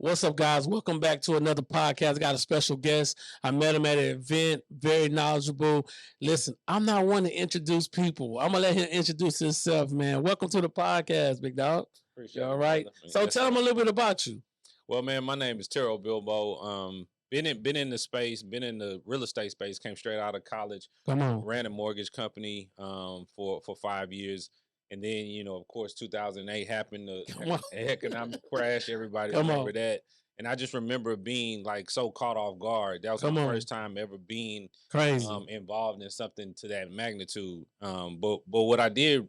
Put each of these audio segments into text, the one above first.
What's up, guys? Welcome back to another podcast. I got a special guest. I met him at an event, very knowledgeable. Listen, I'm not one to introduce people. I'm going to let him introduce himself, man. Welcome to the podcast, big dog. Appreciate all it, right. brother. So Yes, tell sir. him a little bit about you. Well, man, my name is Terrell Bilbo. Been in the space, been in the real estate space, came straight out of college, Come on. ran a mortgage company for 5 years. And then, of course, 2008 happened, Come on. the economic crash. Everybody Come remember on. that. And I just remember being like so caught off guard. That was Come my on. first time ever being Crazy. involved in something to that magnitude. But what I did,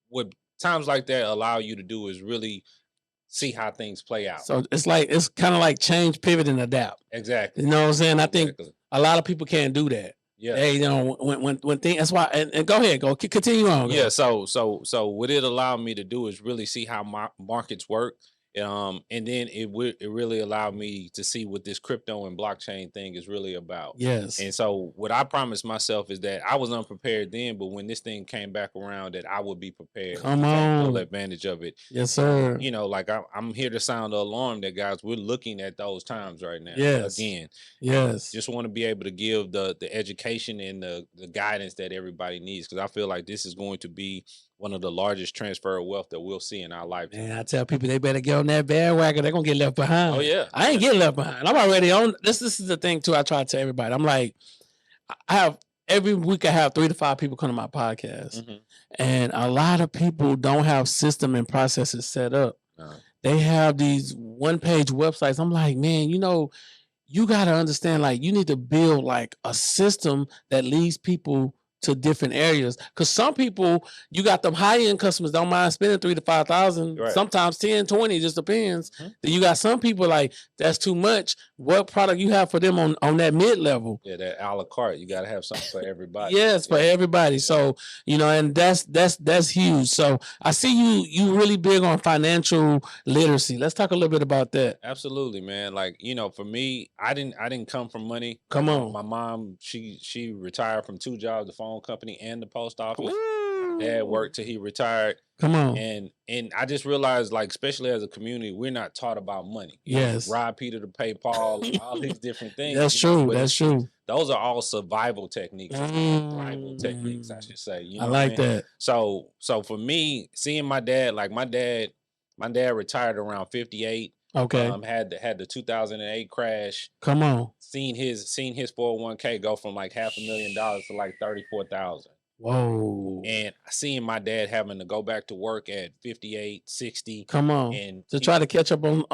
what times like that allow you to do is really see how things play out. So it's kind of like change, pivot, and adapt. Exactly. You know what I'm saying? I think Exactly. a lot of people can't do that. Yeah. They, when things, that's why, and go ahead, continue on. Yeah. So what it allowed me to do is really see how markets work. And then it really allowed me to see what this crypto and blockchain thing is really about. Yes. And so what I promised myself is that I was unprepared then, but when this thing came back around, that I would be prepared. Come to take on. full advantage of it. Yes, sir. Like I'm here to sound the alarm that, guys, we're looking at those times right now. Yes. Again. Yes. Just want to be able to give the education and the guidance that everybody needs, because I feel like this is going to be one of the largest transfer of wealth that we'll see in our lifetime. Man, I tell people they better get on that bandwagon. They're gonna get left behind. Oh yeah. I ain't getting left behind. I'm already on this. This is the thing too. I try to tell everybody. I'm like, I have every week I have 3 to 5 people come to my podcast. Mhm. And a lot of people don't have system and processes set up. No. They have these one-page websites. I'm like, man, you got to understand, like, you need to build like a system that leads people to different areas. Because some people, you got them high-end customers don't mind spending 3,000 to 5,000, Right. sometimes 10, 20, just depends. Mhm. Then you got some people like, that's too much. What product you have for them on that mid-level? Yeah, that a la carte. You got to have something for everybody. Yes, for everybody. So, and that's huge. So I see you really big on financial literacy. Let's talk a little bit about that. Absolutely, man. Like, for me, I didn't come from money. Come Like, on. My mom, she retired from 2 jobs, the phone company and the post office. Woo. Dad worked till he retired. Come on. And I just realized, like, especially as a community, we're not taught about money. Yes. Rob Peter to pay Paul, and all these different things. That's true. but That's true. those are all survival techniques. Survival techniques, I should say. I like that. So for me, seeing my dad, like my dad retired around 58. Okay. Had the 2008 crash. Come on. Seen his 401k go from like $500,000 to like 34,000. Whoa. And seeing my dad having to go back to work at 58, 60. Come on. And to try to catch up on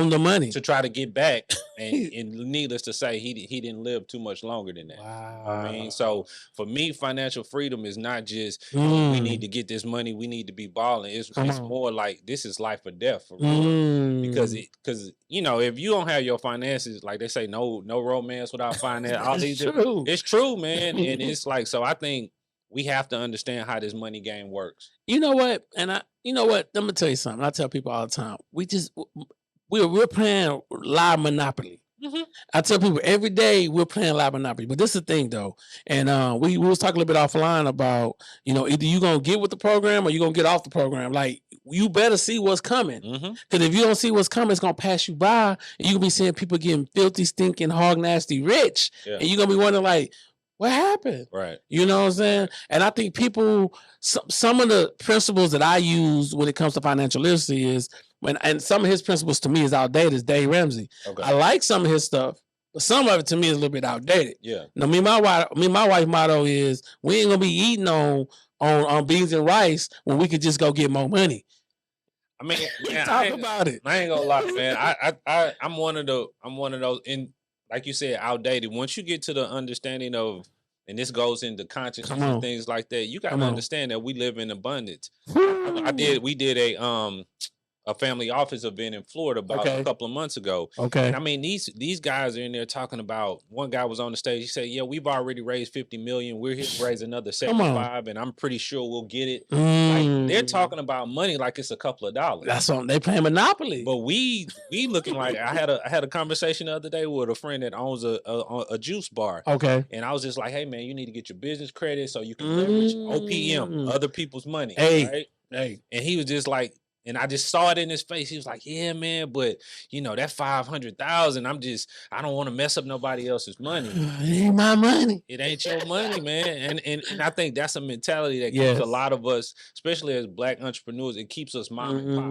the money. To try to get back. And needless to say, he didn't live too much longer than that. Wow. I mean, so for me, financial freedom is not just we need to get this money, we need to be balling. It's more like this is life or death for real. Because if you don't have your finances, like they say, no romance without finance. All these true. It's true, man. And it's like, so I think we have to understand how this money game works. You know what? And let me tell you something. I tell people all the time. We're playing live Monopoly. Mm-hmm. I tell people every day we're playing live Monopoly. But this is the thing though. And we was talking a little bit offline about, either you gonna get with the program or you gonna get off the program. Like, you better see what's coming. Because if you don't see what's coming, it's gonna pass you by. And you gonna be seeing people getting filthy, stinking, hog nasty rich. Yeah. And you're gonna be wondering, like, what happened? Right. You know what I'm saying? And I think people, some of the principles that I use when it comes to financial literacy is, and some of his principles to me is outdated, is Dave Ramsey. Okay. I like some of his stuff, but some of it to me is a little bit outdated. Yeah. Now, my wife's motto is, we ain't gonna be eating on beans and rice when we could just go get more money. I mean, man, talk about it. I ain't gonna lie, man. I'm one of those, in, like you said, outdated. Once you get to the understanding of, and this goes into consciousness and things like that, you got to understand that we live in abundance. We did a family office event in Florida about a couple of months ago. Okay. And I mean, these guys are in there talking about, one guy was on the stage, he said, yeah, we've already raised 50 million. We're here to raise another 75, and I'm pretty sure we'll get it. Like, they're talking about money like it's a couple of dollars. That's on, they playing Monopoly. But we looking like, I had a conversation the other day with a friend that owns a juice bar. Okay. And I was just like, hey man, you need to get your business credit so you can leverage OPM, other people's money. Hey. Right? Hey. And he was just like, And I just saw it in his face. He was like, yeah, man, but you know, that 500,000, I don't want to mess up nobody else's money. It ain't my money. It ain't your money, man. And I think that's a mentality that keeps a lot of us, especially as Black entrepreneurs, it keeps us mom and pop.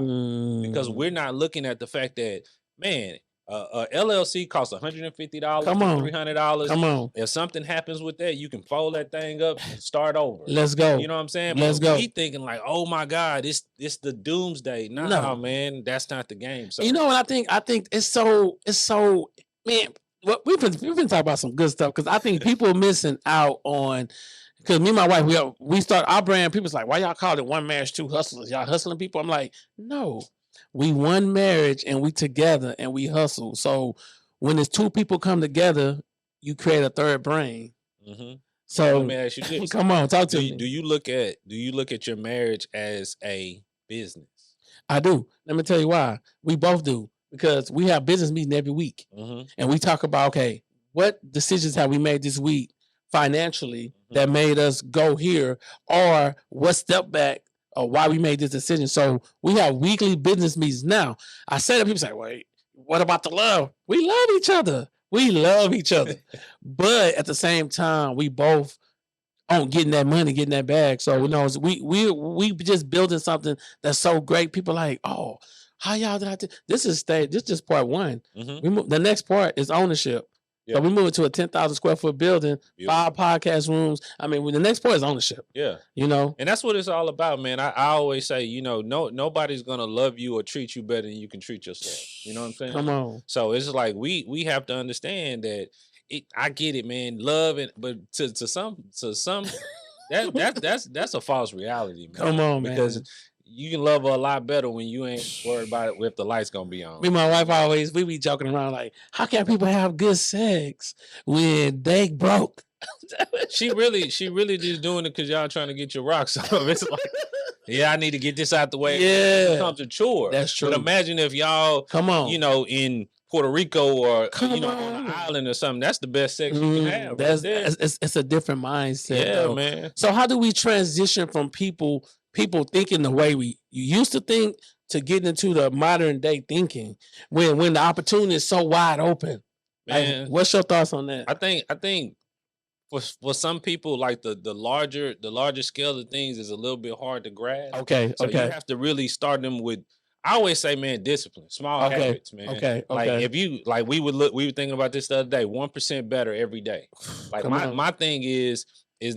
Because we're not looking at the fact that, man, LLC costs $150, Come on. $300. Come on. If something happens with that, you can fold that thing up and start over. Let's go. You know what I'm saying? Let's go. We thinking like, oh my God, it's the doomsday. No, man, that's not the game. So you know what I think it's so man. What we've been talking about some good stuff because I think people are missing out on. Because me and my wife, we start our brand. People's like, why y'all call it One Marriage, Two Hustlers? Y'all hustling people? I'm like, no. We one marriage and we together and we hustle. So when there's two people come together, you create a third brain. Mm-hmm. So let me ask you this. Come on, talk to me. Do you look at your marriage as a business? I do. Let me tell you why. We both do because we have business meeting every week, and we talk about okay, what decisions have we made this week financially that made us go here, or what step back. Or why we made this decision. So we have weekly business meetings now. I say that people say, wait, what about the love? We love each other. We love each other. But at the same time, we both on getting that money, getting that bag. So you know, we just building something that's so great. People like, oh, how y'all did I do? This is just part one. The next part is ownership. So we moved to a 10,000 square foot building, 5 podcast rooms. I mean, the next part is ownership. Yeah. You know? And that's what it's all about, man. I always say, you know, nobody's going to love you or treat you better than you can treat yourself. You know what I'm saying? Come on. So it's like we have to understand that I get it, man. Love it, but to some that's a false reality, man. Come on, man. Because you can love her a lot better when you ain't worried about it if the lights gonna be on. Me and my wife we be joking around like, how can people have good sex when they broke? she really just doing it because y'all trying to get your rocks off. It's like, yeah, I need to get this out the way. Yeah, it becomes a chore. That's true. But imagine if y'all, come on, you know, in Puerto Rico or on an island or something. That's the best sex you can have. It's a different mindset. Yeah, though. Man. So how do we transition from people thinking the way you used to think to getting into the modern day thinking when the opportunity is so wide open? Man, like, what's your thoughts on that? I think for some people, like the larger scale of things is a little bit hard to grasp. Okay. So you have to really start them with. I always say, man, discipline, small habits, man. Okay. Like if you we were thinking about this the other day, 1% better every day. Like my thing is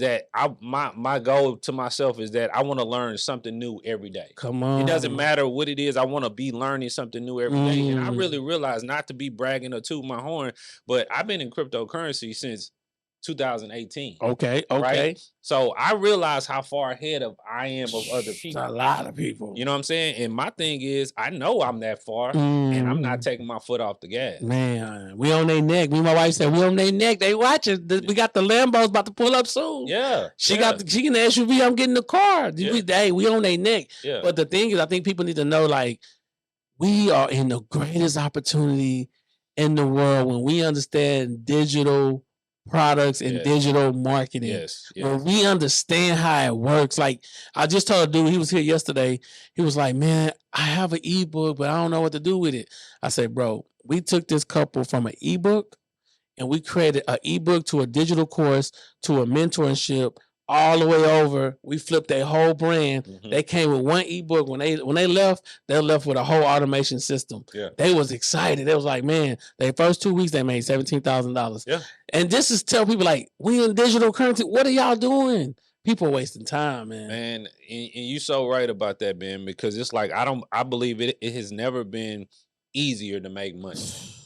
that my goal to myself is that I want to learn something new every day. Come on. It doesn't matter what it is. I want to be learning something new every day. And I really realize, not to be bragging or toot my horn, but I've been in cryptocurrency since 2018. Okay. Right? So I realize how far ahead I am of other people. A lot of people. You know what I'm saying? And my thing is, I know I'm that far, and I'm not taking my foot off the gas. Man, we on their neck. Me and my wife said we on their neck. They watching. We got the Lambos about to pull up soon. Yeah. She can the SUV. I'm getting the car. Yeah. We on their neck. Yeah. But the thing is, I think people need to know, like, we are in the greatest opportunity in the world when we understand digital products and digital marketing. Yes. When we understand how it works. Like, I just told a dude, he was here yesterday. He was like, man, I have an ebook, but I don't know what to do with it. I said, bro, we took this couple from an ebook and we created an ebook to a digital course to a mentorship all the way over. We flipped their whole brand. They came with one ebook. When they left with a whole automation system. Yeah. They was excited. They was like, man, their first 2 weeks they made $17,000. Yeah. And this is tell people like, we in digital currency. What are y'all doing? People wasting time, man. Man, and you so right about that, man, because it's like I believe it has never been easier to make money.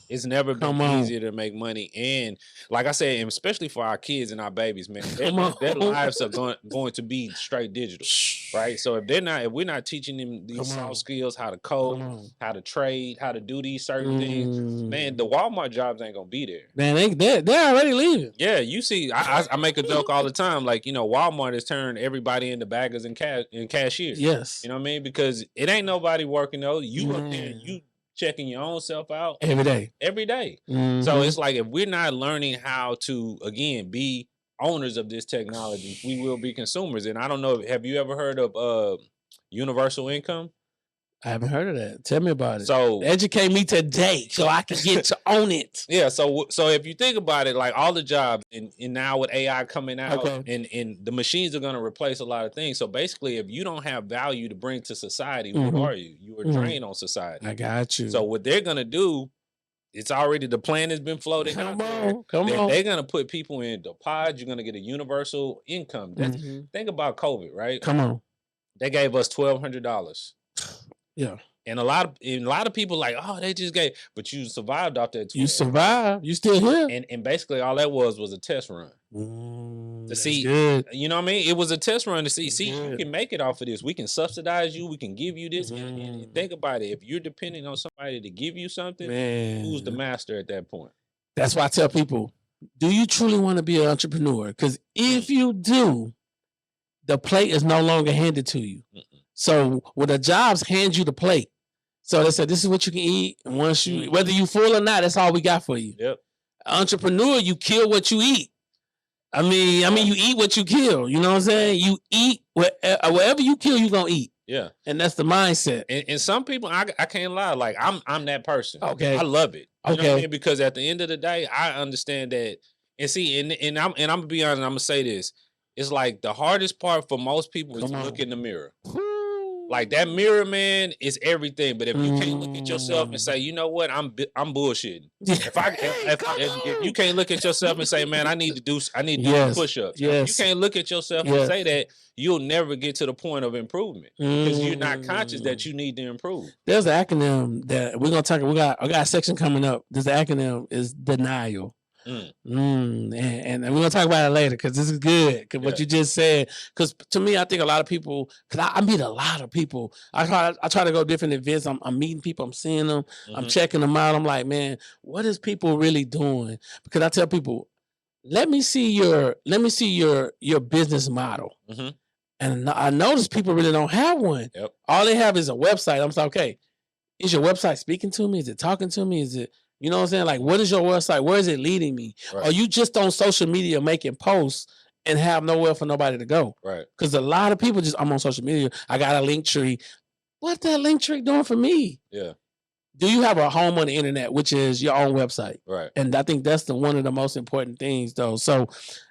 It's never been easier to make money. And like I said, and especially for our kids and our babies, man, their lives are going to be straight digital. Right. So if we're not teaching them these soft skills, how to code, how to trade, how to do these certain things, man, the Walmart jobs ain't gonna be there. Man, they're already leaving. Yeah, you see, I make a joke all the time, like, you know, Walmart has turned everybody into baggers and cashiers. Yes. You know what I mean? Because it ain't nobody working though. You up there, you checking your own self out every day. So it's like, if we're not learning how to, again, be owners of this technology, we will be consumers. And I don't know, have you ever heard of universal income? I haven't heard of that. Tell me about it. So educate me today so I can get to own it. Yeah. So if you think about it, like all the jobs and now with AI coming out and the machines are going to replace a lot of things. So basically, if you don't have value to bring to society, what are you? You are drained on society. I got you. So what they're going to do, it's already, the plan has been floated. Come on. They're going to put people in the pods. You're going to get a universal income. Think about COVID, right? Come on. They gave us $1,200. Yeah. And a lot of people like, oh, they just gave, but you survived off that. You survived. You still here. And basically all that was a test run. To see, good. You know what I mean? It was a test run to see, you can make it off of this. We can subsidize you. We can give you this. And think about it. If you're depending on somebody to give you something, who's the master at that point? That's why I tell people, do you truly want to be an entrepreneur? Because if you do, the plate is no longer handed to you. So when the jobs hand you the plate, so they said, this is what you can eat. And once you, whether you full or not, that's all we got for you. Yep. Entrepreneur, you kill what you eat. I mean, you eat what you kill. You know what I'm saying? You eat whatever you kill, you gonna eat. Yeah. And that's the mindset. And some people, I can't lie. Like I'm that person. Okay. I love it. You know what I mean? Because at the end of the day, I understand that. And see, and I'm gonna be honest. I'm gonna say this. It's like the hardest part for most people is to look in the mirror. Like that mirror, man, is everything. But if you can't look at yourself and say, you know what, I'm bullshitting. If you can't look at yourself and say, man, I need to do push-ups. If you can't look at yourself and say that, you'll never get to the point of improvement because you're not conscious that you need to improve. There's an acronym that we're gonna talk. I got a section coming up. This acronym is denial. And we're gonna talk about it later because this is good. Because what you just said, because to me, I think a lot of people, because I meet a lot of people. I try to go to different events. I'm meeting people. I'm seeing them. I'm checking them out. I'm like, man, what is people really doing? Because I tell people, let me see your business model. And I notice people really don't have one. All they have is a website. I'm like, okay, is your website speaking to me? Is it talking to me? Is it, you know what I'm saying? Like, what is your website? Where is it leading me? Right. Or you just on social media making posts and have nowhere for nobody to go? Right. Because a lot of people I'm on social media. I got a link tree. What's that link tree doing for me? Yeah. Do you have a home on the internet, which is your own website? Right. And I think that's one of the most important things, though. So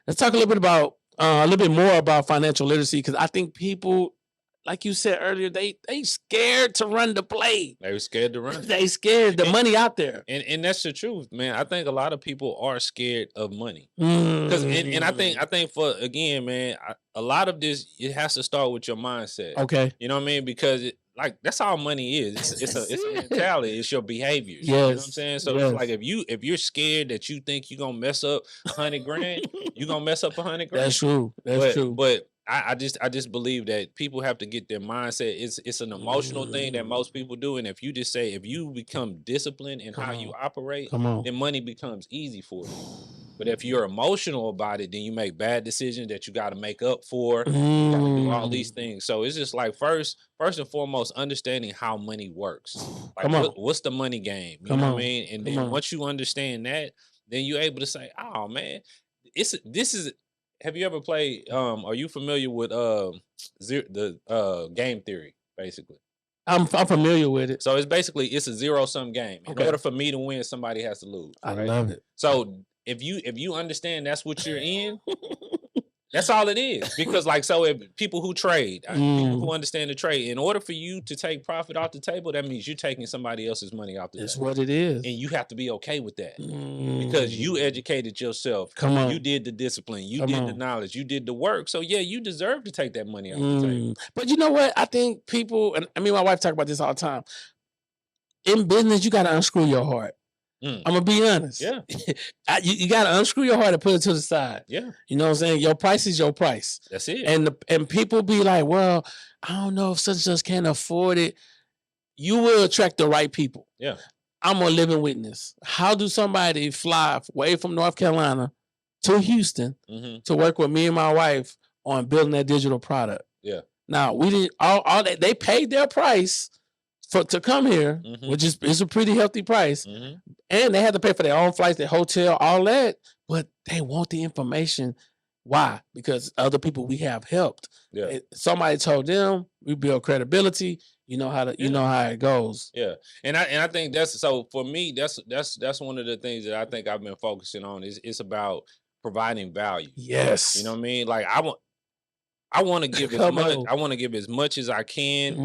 let's talk a little bit more about financial literacy, because I think people, like you said earlier, they scared to run the play. They were scared to run. They scared the money out there. And that's the truth, man. I think a lot of people are scared of money. Because and I think for, again, man, a lot of this, it has to start with your mindset. Okay. You know what I mean? Because that's all money is. It's a mentality. It's your behaviors. Yes. You know what I'm saying? So it's like if you're scared that you think you're gonna mess up $100,000, you're gonna mess up $100,000. That's true. That's true. But I just believe that people have to get their mindset. It's an emotional thing that most people do. And if you become disciplined in how you operate, then money becomes easy for you. But if you're emotional about it, then you make bad decisions that you got to make up for. You got to do all these things. So it's just like first and foremost, understanding how money works. Like what's the money game? You know what I mean? And then once you understand that, then you're able to say, oh man, have you ever played? Are you familiar with the game theory? Basically, I'm familiar with it. So it's a zero-sum game. In order for me to win, somebody has to lose. I love it. So if you understand that's what you're in, that's all it is. Because if people who trade, people who understand the trade, in order for you to take profit off the table, that means you're taking somebody else's money off the table. That's what it is. And you have to be okay with that. Because you educated yourself. You did the discipline. You did the knowledge. You did the work. So yeah, you deserve to take that money off the table. But you know what? I think people, and I mean, my wife talk about this all the time. In business, you got to unscrew your heart. I'm gonna be honest. Yeah, you gotta unscrew your heart and put it to the side. Yeah, you know what I'm saying. Your price is your price. That's it. And people be like, well, I don't know if such and such can't afford it. You will attract the right people. Yeah, I'm a living witness. How do somebody fly away from North Carolina to Houston to work with me and my wife on building that digital product? Yeah. Now we didn't all that they paid their price to come here, which is a pretty healthy price. And they had to pay for their own flights, their hotel, all that. But they want the information Why? Because other people we have helped. Yeah. Somebody told them, we build credibility. You know how it goes. Yeah. And I think that's, so for me, that's one of the things that I think I've been focusing on is it's about providing value. Yes. You know what I mean? Like I want to give as much as I can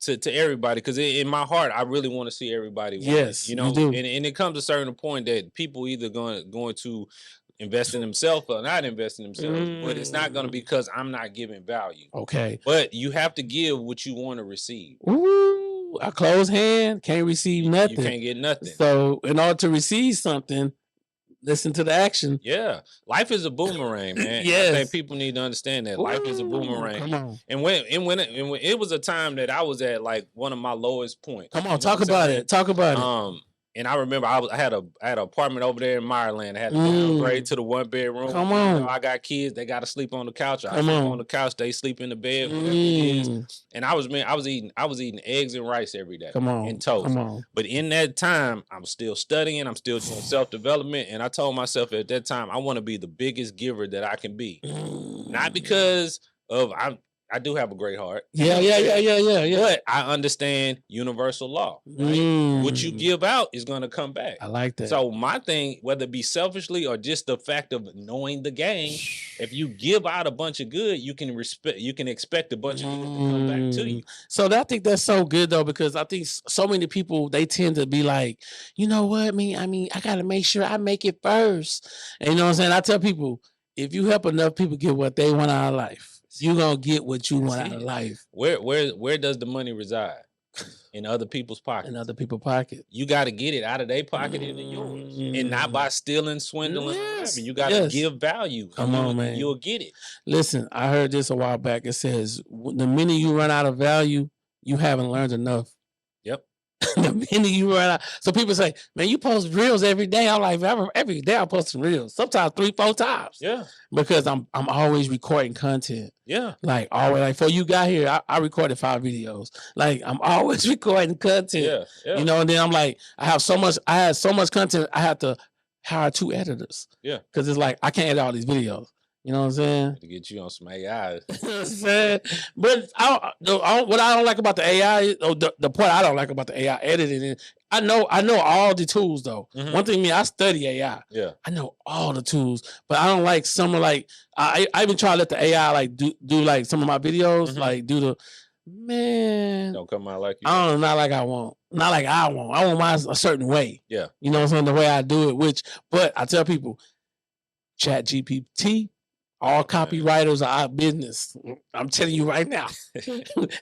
to everybody, because in my heart I really want to see everybody win. Yes, you know, you do. And it comes to a certain point that people either going to invest in themselves or not invest in themselves, but it's not going to be because I'm not giving value. Okay. But you have to give what you want to receive. Ooh, a closed hand can't receive nothing. You can't get nothing. So in order to receive something, listen to the action. Yeah. Life is a boomerang, man. Yes. I think people need to understand that. Life is a boomerang. Come on. And when it was a time that I was at like one of my lowest points. Come on, talk about it. Talk about it. And I remember I had an apartment over there in Maryland. I had to downgrade to the 1-bedroom. Come on. You know, I got kids, they gotta sleep on the couch. I sleep on the couch, they sleep in the bed, whatever it is. And I was eating eggs and rice every day. Come on. And toast. Come on. But in that time, I'm still studying, I'm still doing self-development. And I told myself at that time, I want to be the biggest giver that I can be. Not because of I do have a great heart. Yeah. But I understand universal law. Right? What you give out is going to come back. I like that. So my thing, whether it be selfishly or just the fact of knowing the game, if you give out a bunch of good, you can expect a bunch of good to come back to you. So I think that's so good though, because I think so many people, they tend to be like, you know what, I mean, I got to make sure I make it first. And you know what I'm saying? I tell people, if you help enough people get what they want out of life, you're going to get what you want out of life. Where does the money reside? In other people's pockets. In other people's pockets. You got to get it out of their pocket into yours. And not by stealing, swindling. Yes. You got to give value. Come on, man. You'll get it. Listen, I heard this a while back. It says, the minute you run out of value, you haven't learned enough. Yep. The minute you run out. So people say, man, you post reels every day. I'm like, every day I'm posting reels. Sometimes 3-4 times. Yeah. Because I'm always recording content. Yeah. Like always, like before you got here, I recorded 5 videos. Like I'm always recording content. Yeah. You know, and then I'm like, I had so much content, I had to hire 2 editors. Yeah. Because it's like I can't edit all these videos. You know what I'm saying? To get you on some AI. You know what I'm saying? But what I don't like about the AI, or the part I don't like about the AI editing, I know all the tools though. One thing, I study AI. Yeah. I know all the tools, but I don't like some of like I even try to let the AI like do like some of my videos, like do the man. Don't come out like you. I don't know, not like I want. Not like I want. I want mine a certain way. Yeah. You know what I'm saying? The way I do it, but I tell people, ChatGPT, all copywriters are out of business. I'm telling you right now,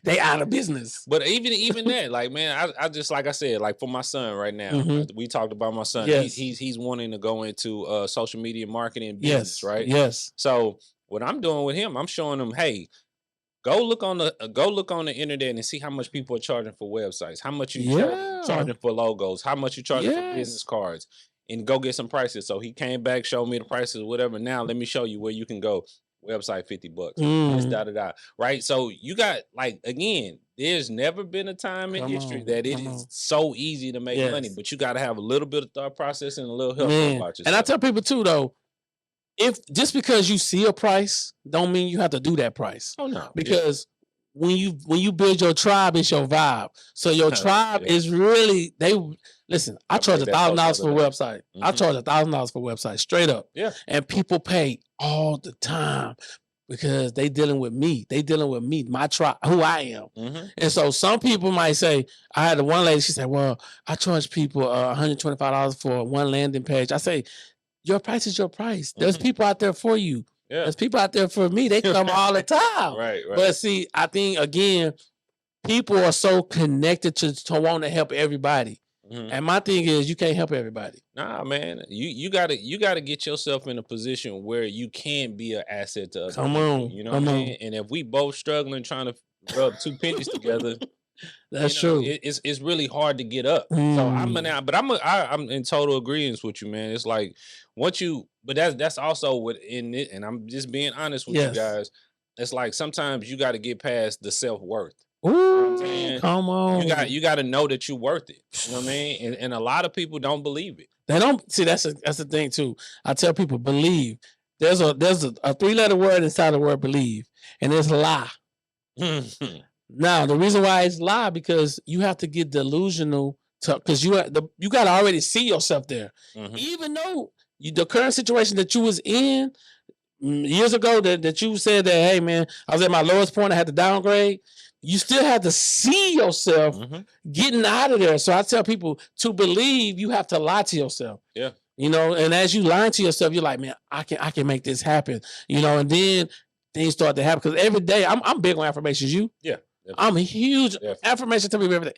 they out of business. But even that, like, man, I just, like I said, like for my son right now, we talked about my son. Yes. He's wanting to go into social media marketing business, right? Yes. So what I'm doing with him, I'm showing him, hey, go look on the internet and see how much people are charging for websites, how much you charging for logos, how much you charging for business cards. And go get some prices. So he came back, showed me the prices, whatever. Now let me show you where you can go. Website $50. Right? So you got, like, again, there's never been a time in history that it is so easy to make money, but you got to have a little bit of thought process and a little help about yourself. And I tell people too, though, if just because you see a price, don't mean you have to do that price. Oh no, because when you build your tribe, it's your vibe. So your tribe is really Listen, I charge $1,000 for a website. I charge $1,000 for a website, straight up. Yeah. And people pay all the time because they dealing with me. They dealing with me, my tribe, who I am. And so some people might say, I had one lady, she said, well, I charge people $125 for one landing page. I say, your price is your price. There's people out there for you. Yeah. There's people out there for me. They come all the time. Right. But see, I think, again, people are so connected to want to help everybody. And my thing is, you can't help everybody. Nah, man, you gotta get yourself in a position where you can be an asset to others. Come on, you know what I mean? And if we both struggling trying to rub 2 pennies together, that's true. It's really hard to get up. So I'm in total agreement with you, man. It's like but that's also within it, and I'm just being honest with you guys. It's like sometimes you got to get past the self-worth. Ooh, come on. You got to know that you're worth it. You know what I mean? And a lot of people don't believe it. They don't see. That's the thing too. I tell people, believe. There's a 3-letter word inside the word believe, and it's lie. Now, the reason why it's lie because you have to get delusional because you got to already see yourself there. Even though the current situation that you was in years ago that you said that, hey man, I was at my lowest point, I had to downgrade. You still have to see yourself getting out of there. So I tell people to believe you have to lie to yourself. Yeah. You know, and as you lie to yourself, you're like, man, I can make this happen. You know, and then things start to happen because every day I'm big on affirmations. You? Yeah. I'm a huge affirmation to me every day.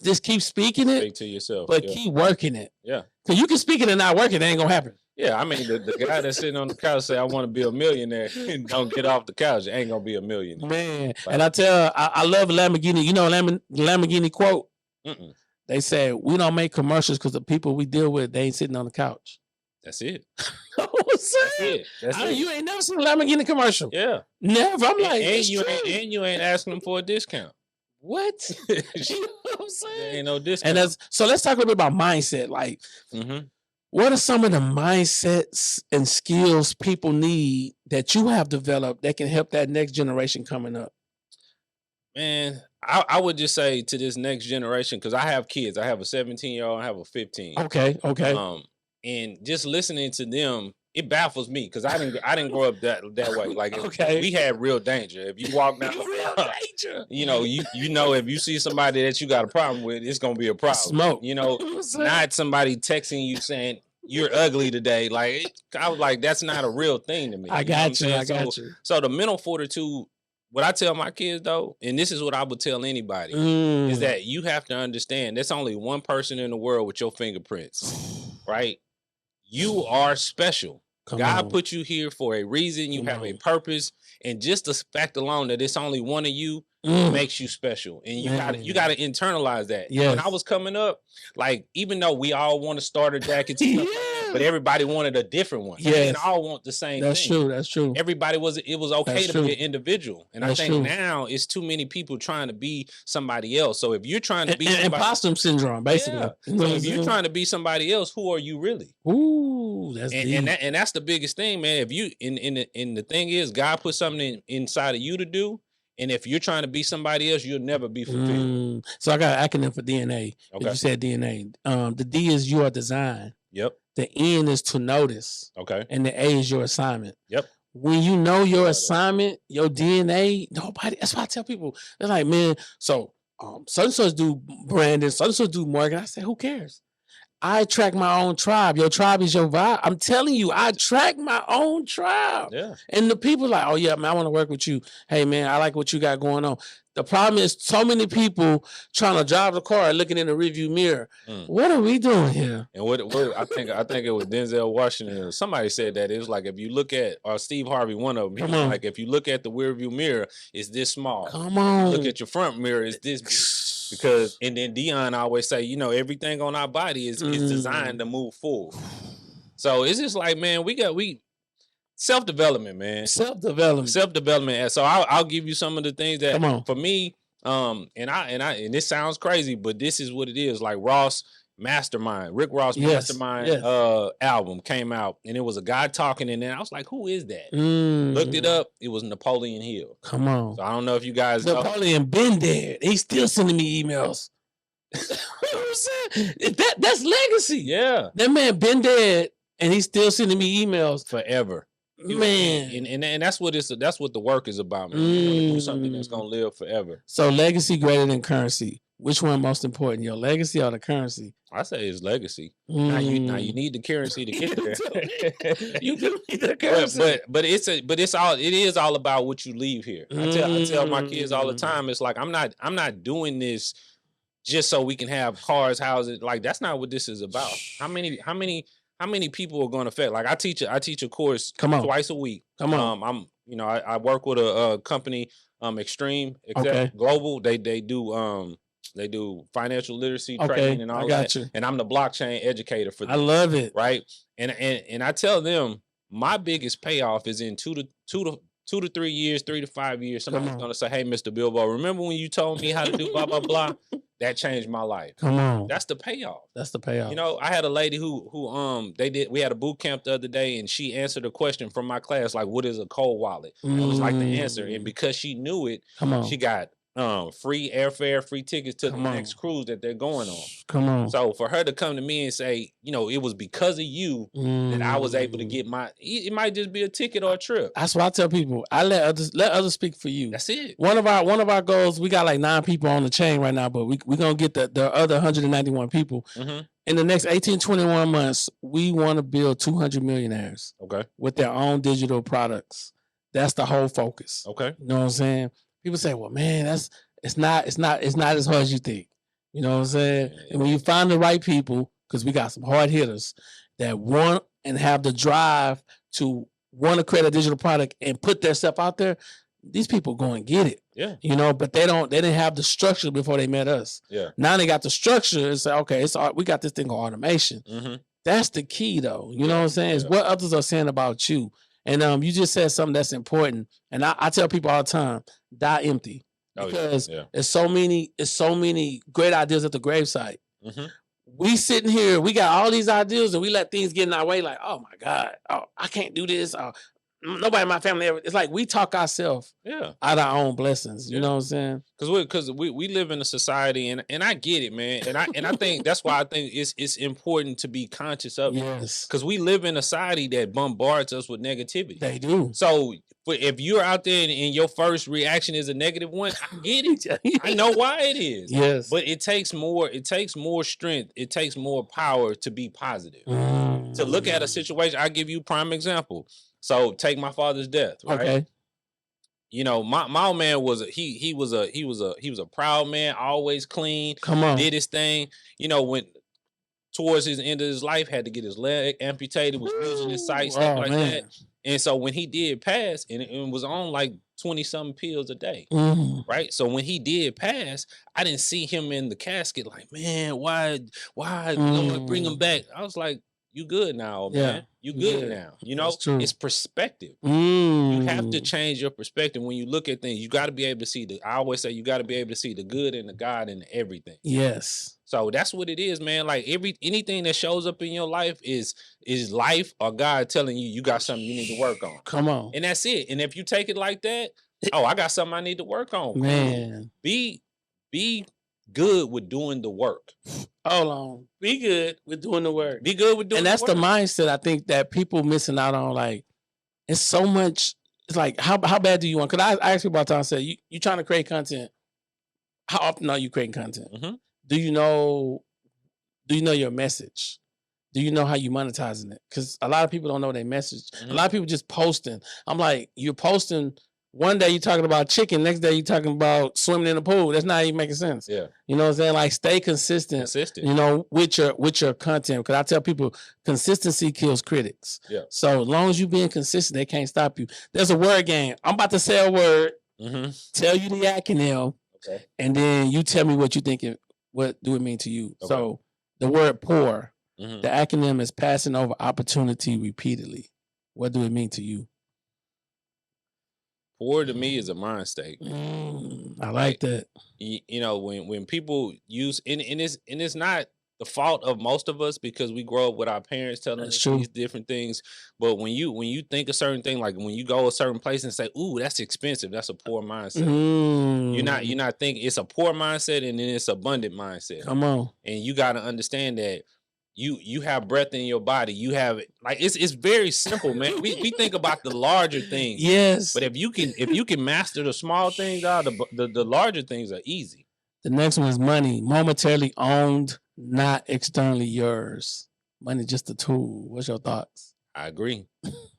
Just keep speaking it. Speak to yourself. But keep working it. Yeah. Because you can speak it and not work it. It ain't going to happen. Yeah, I mean, the guy that's sitting on the couch say, I want to be a millionaire and don't get off the couch. You ain't going to be a millionaire. Man. Like, and I love Lamborghini. You know Lamborghini quote? They said, we don't make commercials because the people we deal with, they ain't sitting on the couch. That's it. That's it. You ain't never seen a Lamborghini commercial. Yeah. Never. I'm like, and you ain't asking them for a discount. What? You know what I'm saying? There ain't no discount. And so let's talk a little bit about mindset. Like, what are some of the mindsets and skills people need that you have developed that can help that next generation coming up? Man, I would just say to this next generation, because I have kids. I have a 17-year-old, I have a 15. Okay. And just listening to them, it baffles me because I didn't grow up that way. Like we had real danger. If you walk down real danger. You know if you see somebody that you got a problem with, it's gonna be a problem. Smoke. You know, not somebody texting you saying you're ugly today. Like I was like, that's not a real thing to me. I got you. So the mental fortitude, what I tell my kids though, and this is what I would tell anybody, is that you have to understand there's only one person in the world with your fingerprints, right? You are special. God put you here for a reason. You have a purpose. And just the fact alone that it's only one of you makes you special. And you gotta internalize that. Yes. When I was coming up, like even though we all want to starter jackets, but everybody wanted a different one. Yes. They didn't all want the same thing. That's true. Everybody it was okay to be an individual. And I think now it's too many people trying to be somebody else. So if you're trying to be imposter syndrome, basically. Yeah. So if you're trying to be somebody else, who are you really? Ooh, that's deep. And that's the biggest thing, man. If you and the thing is, God put something inside of you to do. And if you're trying to be somebody else, you'll never be fulfilled. So I got an acronym for DNA. Okay. You said DNA. The D is your design. Yep. The N is to notice. Okay. And the A is your assignment. Yep. When you know your assignment, your DNA, that's why I tell people, they're like, man, so such do branding, such do marketing. I say, who cares? I track my own tribe. Your tribe is your vibe. I'm telling you, I track my own tribe. Yeah. And the people like, oh yeah, man, I want to work with you. Hey man, I like what you got going on. The problem is so many people trying to drive the car looking in the rearview mirror. What are we doing here? And what I think it was Denzel Washington. Somebody said that it was like if you look at or Steve Harvey, one of them, like if you look at the rearview mirror, it's this small. Come on. Look at your front mirror, it's this big. Because and then Dion always say, everything on our body is designed to move forward. So it's just like, man, we self-development, man. Self-development. So I'll give you some of the things that for me, and this sounds crazy, but this is what it is. Like Rick Ross Mastermind album came out, and it was a guy talking, and then I was like, who is that? Looked it up. It was Napoleon Hill. Come on. So I don't know if you guys Napoleon been dead. He's still sending me emails. You know what I'm saying? That's legacy. Yeah. That man been dead, and he's still sending me emails. Forever. Man. And that's what the work is about, man. Do something that's gonna live forever. So legacy greater than currency. Which one most important, your legacy or the currency? I say it's legacy. Now you need the currency to get there. You do need the currency, but it is all about what you leave here. I tell my kids all the time. It's like I'm not doing this just so we can have cars, houses. Like that's not what this is about. How many people are going to affect? Like I teach a course twice a week. I work with a company, Extreme Global. They do financial literacy training and all that. And I'm the blockchain educator for them. I love it. Right. And I tell them my biggest payoff is in 2 to 3 years, 3 to 5 years. Somebody's going to say, hey, Mr. Bilbo, remember when you told me how to do blah, blah, blah? that changed my life. Come on. That's the payoff. That's the payoff. You know, I had a lady who we had a boot camp the other day, and she answered a question from my class, like, what is a cold wallet? It was like the answer. And because she knew it, she got free airfare, free tickets to the next cruise that they're going on. Come on. So for her to come to me and say, you know, it was because of you that I was able to get it might just be a ticket or a trip. That's what I tell people. I let others speak for you. That's it. One of our goals, we got like 9 people on the chain right now, but we're going to get the other 191 people. In the next 18, 21 months, we want to build 200 millionaires. Okay. With their own digital products. That's the whole focus. Okay. You know what I'm saying? People say, well, man, it's not as hard as you think. You know what I'm saying? Yeah. And when you find the right people, because we got some hard hitters that want and have the drive to want to create a digital product and put their stuff out there, these people go and get it. Yeah. You know, but they didn't have the structure before they met us. Yeah. Now they got the structure and say, okay, we got this thing called automation. That's the key though. You know what I'm saying? It's what others are saying about you. And you just said something that's important. And I tell people all the time, die empty. Because it's so many great ideas at the gravesite. We sitting here, we got all these ideas and we let things get in our way like, oh my God, I can't do this. Nobody in my family ever. It's like we talk ourselves out our own blessings. You know what I'm saying? Because we live in a society, and I get it, man. And I think that's why I think it's important to be conscious of it. Yes. Because we live in a society that bombards us with negativity. They do. So if you're out there and your first reaction is a negative one, I get it. I know why it is. Yes. But it takes more strength. It takes more power to be positive. To look at a situation. I'll give you a prime example. So take my father's death, right? Okay. You know, my old man was he was a proud man, always clean. Come on. Did his thing. You know, when towards his end of his life, had to get his leg amputated, was losing his sight, stuff like that. And so when he did pass, and it was on like 20-something pills a day, right? So when he did pass, I didn't see him in the casket like, man, why Lord, bring him back? I was like, you good now, man. You good now. You know, it's perspective. You have to change your perspective when you look at things. You got to be able to see I always say you got to be able to see the good and the God in everything. Yes. So that's what it is, man. Like anything that shows up in your life is life or God telling you got something you need to work on. Come on. And that's it. And if you take it like that, I got something I need to work on. Man. Be good with doing the work. Hold on. Be good with doing the work. Be good with doing the work. And that's the mindset I think that people missing out on. Like, it's so much. It's like, how bad do you want? Because I asked people about time. I said, you trying to create content. How often are you creating content? Do you know your message? Do you know how you monetizing it? Because a lot of people don't know their message. A lot of people just posting. I'm like, you're posting. One day you're talking about chicken, next day you're talking about swimming in the pool. That's not even making sense. Yeah. You know what I'm saying? Like, stay consistent. You know, with your content. Because I tell people, consistency kills critics. Yeah. So as long as you being consistent, they can't stop you. There's a word game. I'm about to say a word, tell you the acronym, and then you tell me what you think what do it mean to you. Okay. So the word pour, the acronym is passing over opportunity repeatedly. What do it mean to you? Pour to me is a mind state. I like that. You know, when people use and it's not the fault of most of us because we grow up with our parents telling us these different things. But when you think a certain thing, like when you go a certain place and say, "Ooh, that's expensive," that's a poor mindset. You're not thinking it's a poor mindset, and then it's abundant mindset. Come on, and you got to understand that. You have breath in your body. You have it. Like it's very simple, man. We think about the larger things. Yes. But if you can master the small things, the larger things are easy. The next one is money. Momentarily owned, not externally yours. Money just a tool. What's your thoughts? I agree.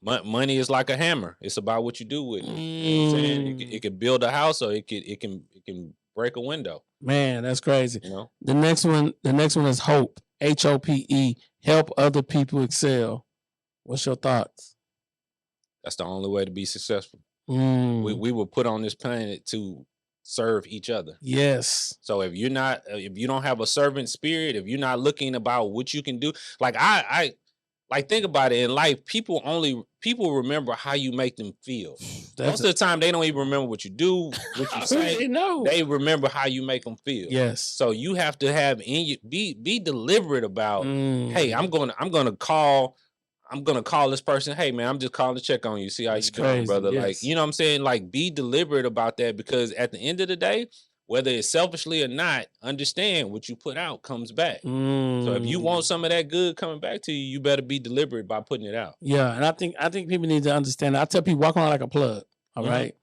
Money is like a hammer. It's about what you do with it. You know what I'm saying? It can build a house or it can break a window. Man, that's crazy. You know? The next one is hope. HOPE, help other people excel. What's your thoughts? That's the only way to be successful. We were put on this planet to serve each other. Yes. So if you don't have a servant spirit, if you're not looking about what you can do, like I like, think about it. In life, people remember how you make them feel. Most of the time, they don't even remember what you do, what you say. They remember how you make them feel. Yes. So you have to have be deliberate about. Hey, I'm gonna call this person. Hey, man, I'm just calling to check on you. See how you doing, brother? Yes. Like, you know what I'm saying? Like, be deliberate about that, because at the end of the day, whether it's selfishly or not, understand what you put out comes back. So if you want some of that good coming back to you, you better be deliberate by putting it out. Yeah, and I think people need to understand. I tell people, walk around like a plug. All right,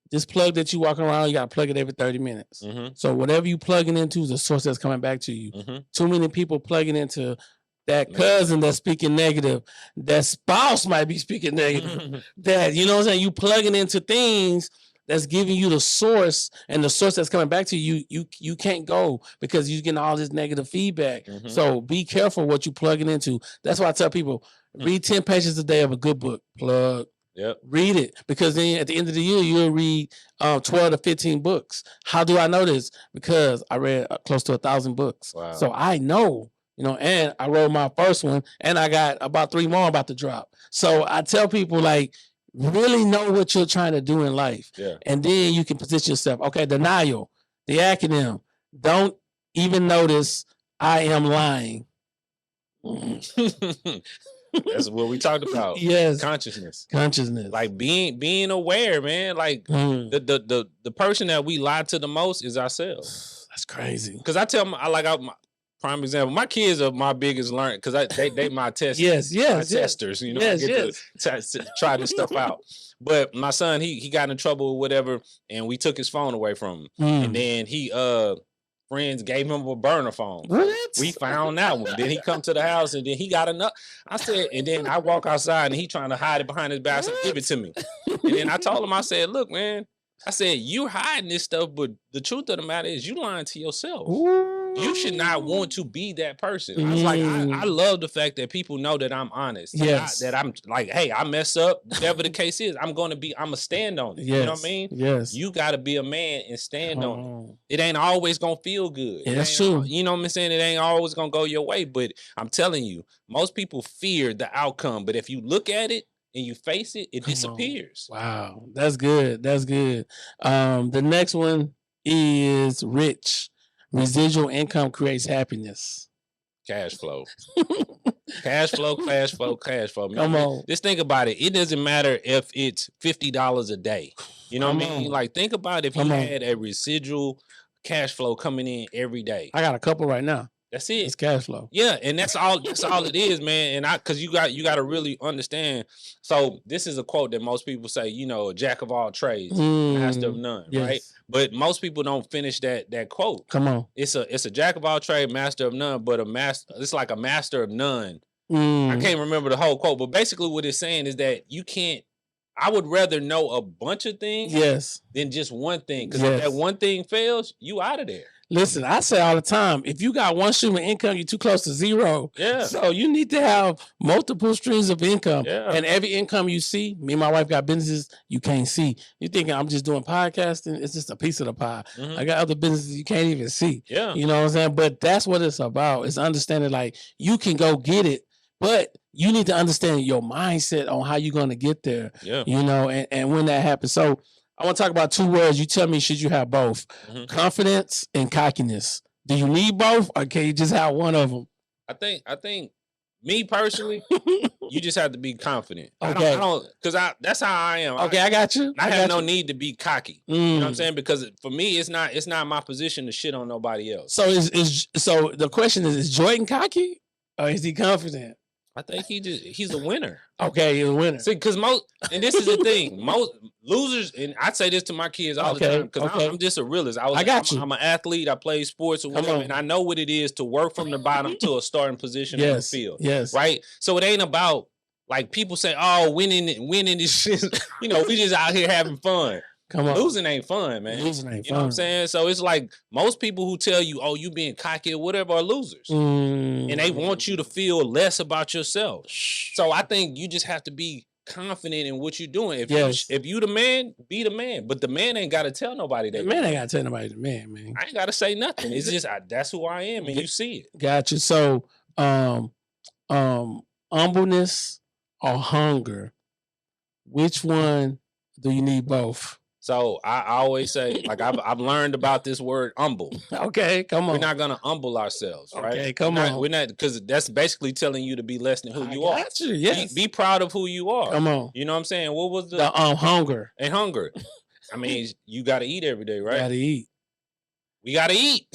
this plug that you walk around, you got to plug it every 30 minutes. So whatever you plugging into is a source that's coming back to you. Too many people plugging into that cousin that's speaking negative, that spouse might be speaking negative. That, you know what I'm saying? You plugging into things that's giving you the source, and the source that's coming back to you, you can't go because you're getting all this negative feedback. So be careful what you plugging into. That's why I tell people, read 10 pages a day of a good book. Plug. Yep. Read it, because then at the end of the year, you'll read 12 to 15 books. How do I know this? Because I read close to 1,000 books. Wow. So I know, and I wrote my first one, and I got about 3 more about to drop. So I tell people, like, really know what you're trying to do in life. Yeah. And then you can position yourself. Okay, denial, the acronym. Don't even notice I am lying. That's what we talked about. Yes. Consciousness. Like being aware, man. Like the person that we lie to the most is ourselves. That's crazy. Because I tell my prime example, my kids are my biggest learner, because they my testers. Testers, to try this stuff out. But my son, he got in trouble or whatever, and we took his phone away from him. And then friends gave him a burner phone. What? We found that one. Then he come to the house, and then he got enough. I said, and then I walk outside, and he trying to hide it behind his back. I said, give it to me. And then I told him, I said, look, man, I said, you're hiding this stuff, but the truth of the matter is you lying to yourself. Ooh. You should not want to be that person. I was like, I love the fact that people know that I'm honest. Yes. That I'm like, hey, I mess up. Whatever the case is, I'm going to stand on it. Yes. You know what I mean? Yes. You got to be a man and stand on it. It ain't always going to feel good. Yeah, that's true. You know what I'm saying? It ain't always going to go your way. But I'm telling you, most people fear the outcome. But if you look at it and you face it, it disappears. Wow. That's good. That's good. The next one is rich. Residual income creates happiness. Cash flow. Cash flow. Man, Come on. Just think about it. It doesn't matter if it's $50 a day. You know what I mean? Like, think about if you had a residual cash flow coming in every day. I got a couple right now. That's it. It's cash flow. Yeah, and that's all it is, man. And because you got to really understand. So this is a quote that most people say, a jack of all trades, master of none, right? But most people don't finish that quote. Come on. It's a jack of all trades, master of none, but it's like a master of none. I can't remember the whole quote, but basically what it's saying is that you can't. I would rather know a bunch of things than just one thing. Because if that one thing fails, you out of there. Listen, I say all the time, if you got one stream of income, you're too close to zero. Yeah. So you need to have multiple streams of income. Yeah. And every income you see, me and my wife got businesses you can't see. You're thinking I'm just doing podcasting. It's just a piece of the pie. I got other businesses you can't even see. Yeah. You know what I'm saying? But that's what it's about. It's understanding, like, you can go get it, but you need to understand your mindset on how you're going to get there. Yeah. And when that happens. So I want to talk about 2 words. You tell me, should you have both? Confidence and cockiness. Do you need both, or can you just have one of them? I think me personally, you just have to be confident. Okay. I don't because that's how I am. Okay, I got you. I have no need to be cocky. You know what I'm saying? Because for me, it's not my position to shit on nobody else. So so the question is Jordan cocky or is he confident? I think he's a winner. Okay, he's a winner. See, because and this is the thing, most losers, and I say this to my kids all the time, because I'm just a realist. I got you. I'm an athlete. I play sports or whatever, and I know what it is to work from the bottom to a starting position on the field. Yes. Right? So it ain't about, like, people say, oh, winning is shit. We just out here having fun. Come on. Losing ain't fun, man. Losing ain't You know what I'm saying? So it's like most people who tell you, oh, you being cocky or whatever are losers. And they want you to feel less about yourself. So I think you just have to be confident in what you're doing. If you the man, be the man. But the man ain't got to tell nobody that. The man ain't got to tell nobody the man. I ain't got to say nothing. It's just that's who I am, and you see it. Gotcha. So humbleness or hunger? Which one do you need both? So I always say, like I've learned about this word humble. Okay, come on. We're not gonna humble ourselves, right? Okay, come on. We're not, because that's basically telling you to be less than who you are. You, yes. Be proud of who you are. Come on. You know what I'm saying? What was the hunger and hunger? I mean, you got to eat every day, right? Got to eat. We got to eat.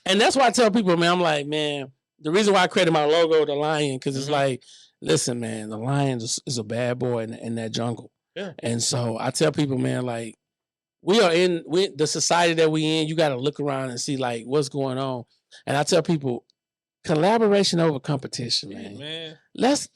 And that's why I tell people, man, I'm like, man, the reason why I created my logo, the lion, because it's like, listen, man, the lion is a bad boy in that jungle. Yeah. And so I tell people, man, like, we are in the society that we in. You got to look around and see like what's going on. And I tell people, collaboration over competition, man. Let's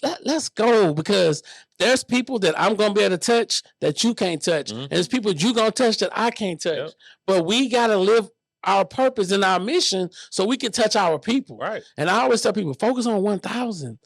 go, because there's people that I'm gonna be able to touch that you can't touch, and there's people you gonna touch that I can't touch. Yep. But we gotta live our purpose and our mission so we can touch our people. Right. And I always tell people, focus on 1,000.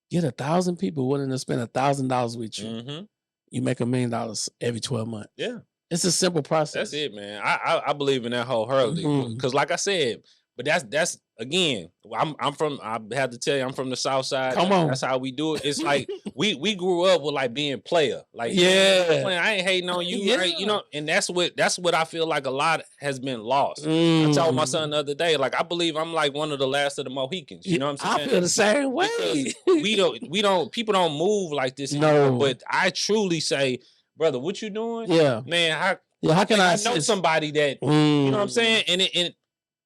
Get 1,000 people willing to spend $1,000 with you. You make $1 million every 12 months. Yeah. It's a simple process. That's it, man. I believe in that wholeheartedly, because like I said, but that's again, I'm from, I have to tell you, I'm from the South Side. Come on. That's how we do it. It's like we grew up with like being player. Like, I ain't hating on you, right? You know, and that's what I feel like a lot has been lost. I told my son the other day, like, I believe I'm like one of the last of the Mohicans. You know what I'm saying? I feel the same way. we don't people don't move like this anymore, but I truly say, brother, what you doing? Yeah. Man, how can I know somebody that, you know what I'm saying? And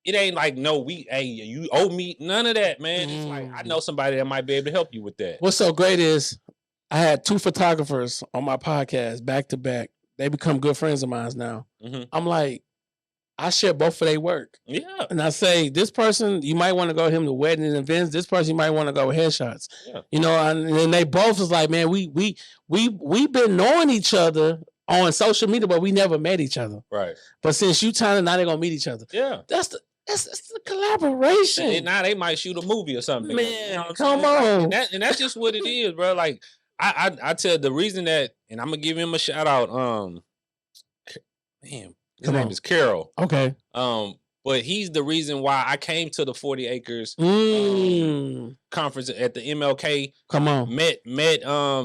it ain't like, no, you owe me none of that, man. It's like, I know somebody that might be able to help you with that. What's so great is I had 2 photographers on my podcast back to back. They become good friends of mine now. I'm like, I share both of their work. Yeah. And I say, this person, you might want to go with him to weddings and events. This person, you might want to go with headshots. Yeah. You know, and they both was like, man, we've been knowing each other on social media, but we never met each other. Right. But since you trying to, now they're gonna meet each other. Yeah. That's the collaboration. And now they might shoot a movie or something. Man, you know come on. And that's just what it is, bro. Like, I tell the reason that, and I'm gonna give him a shout out. His name is Carol. Okay. But he's the reason why I came to the 40 Acres conference at the MLK. Come on. Met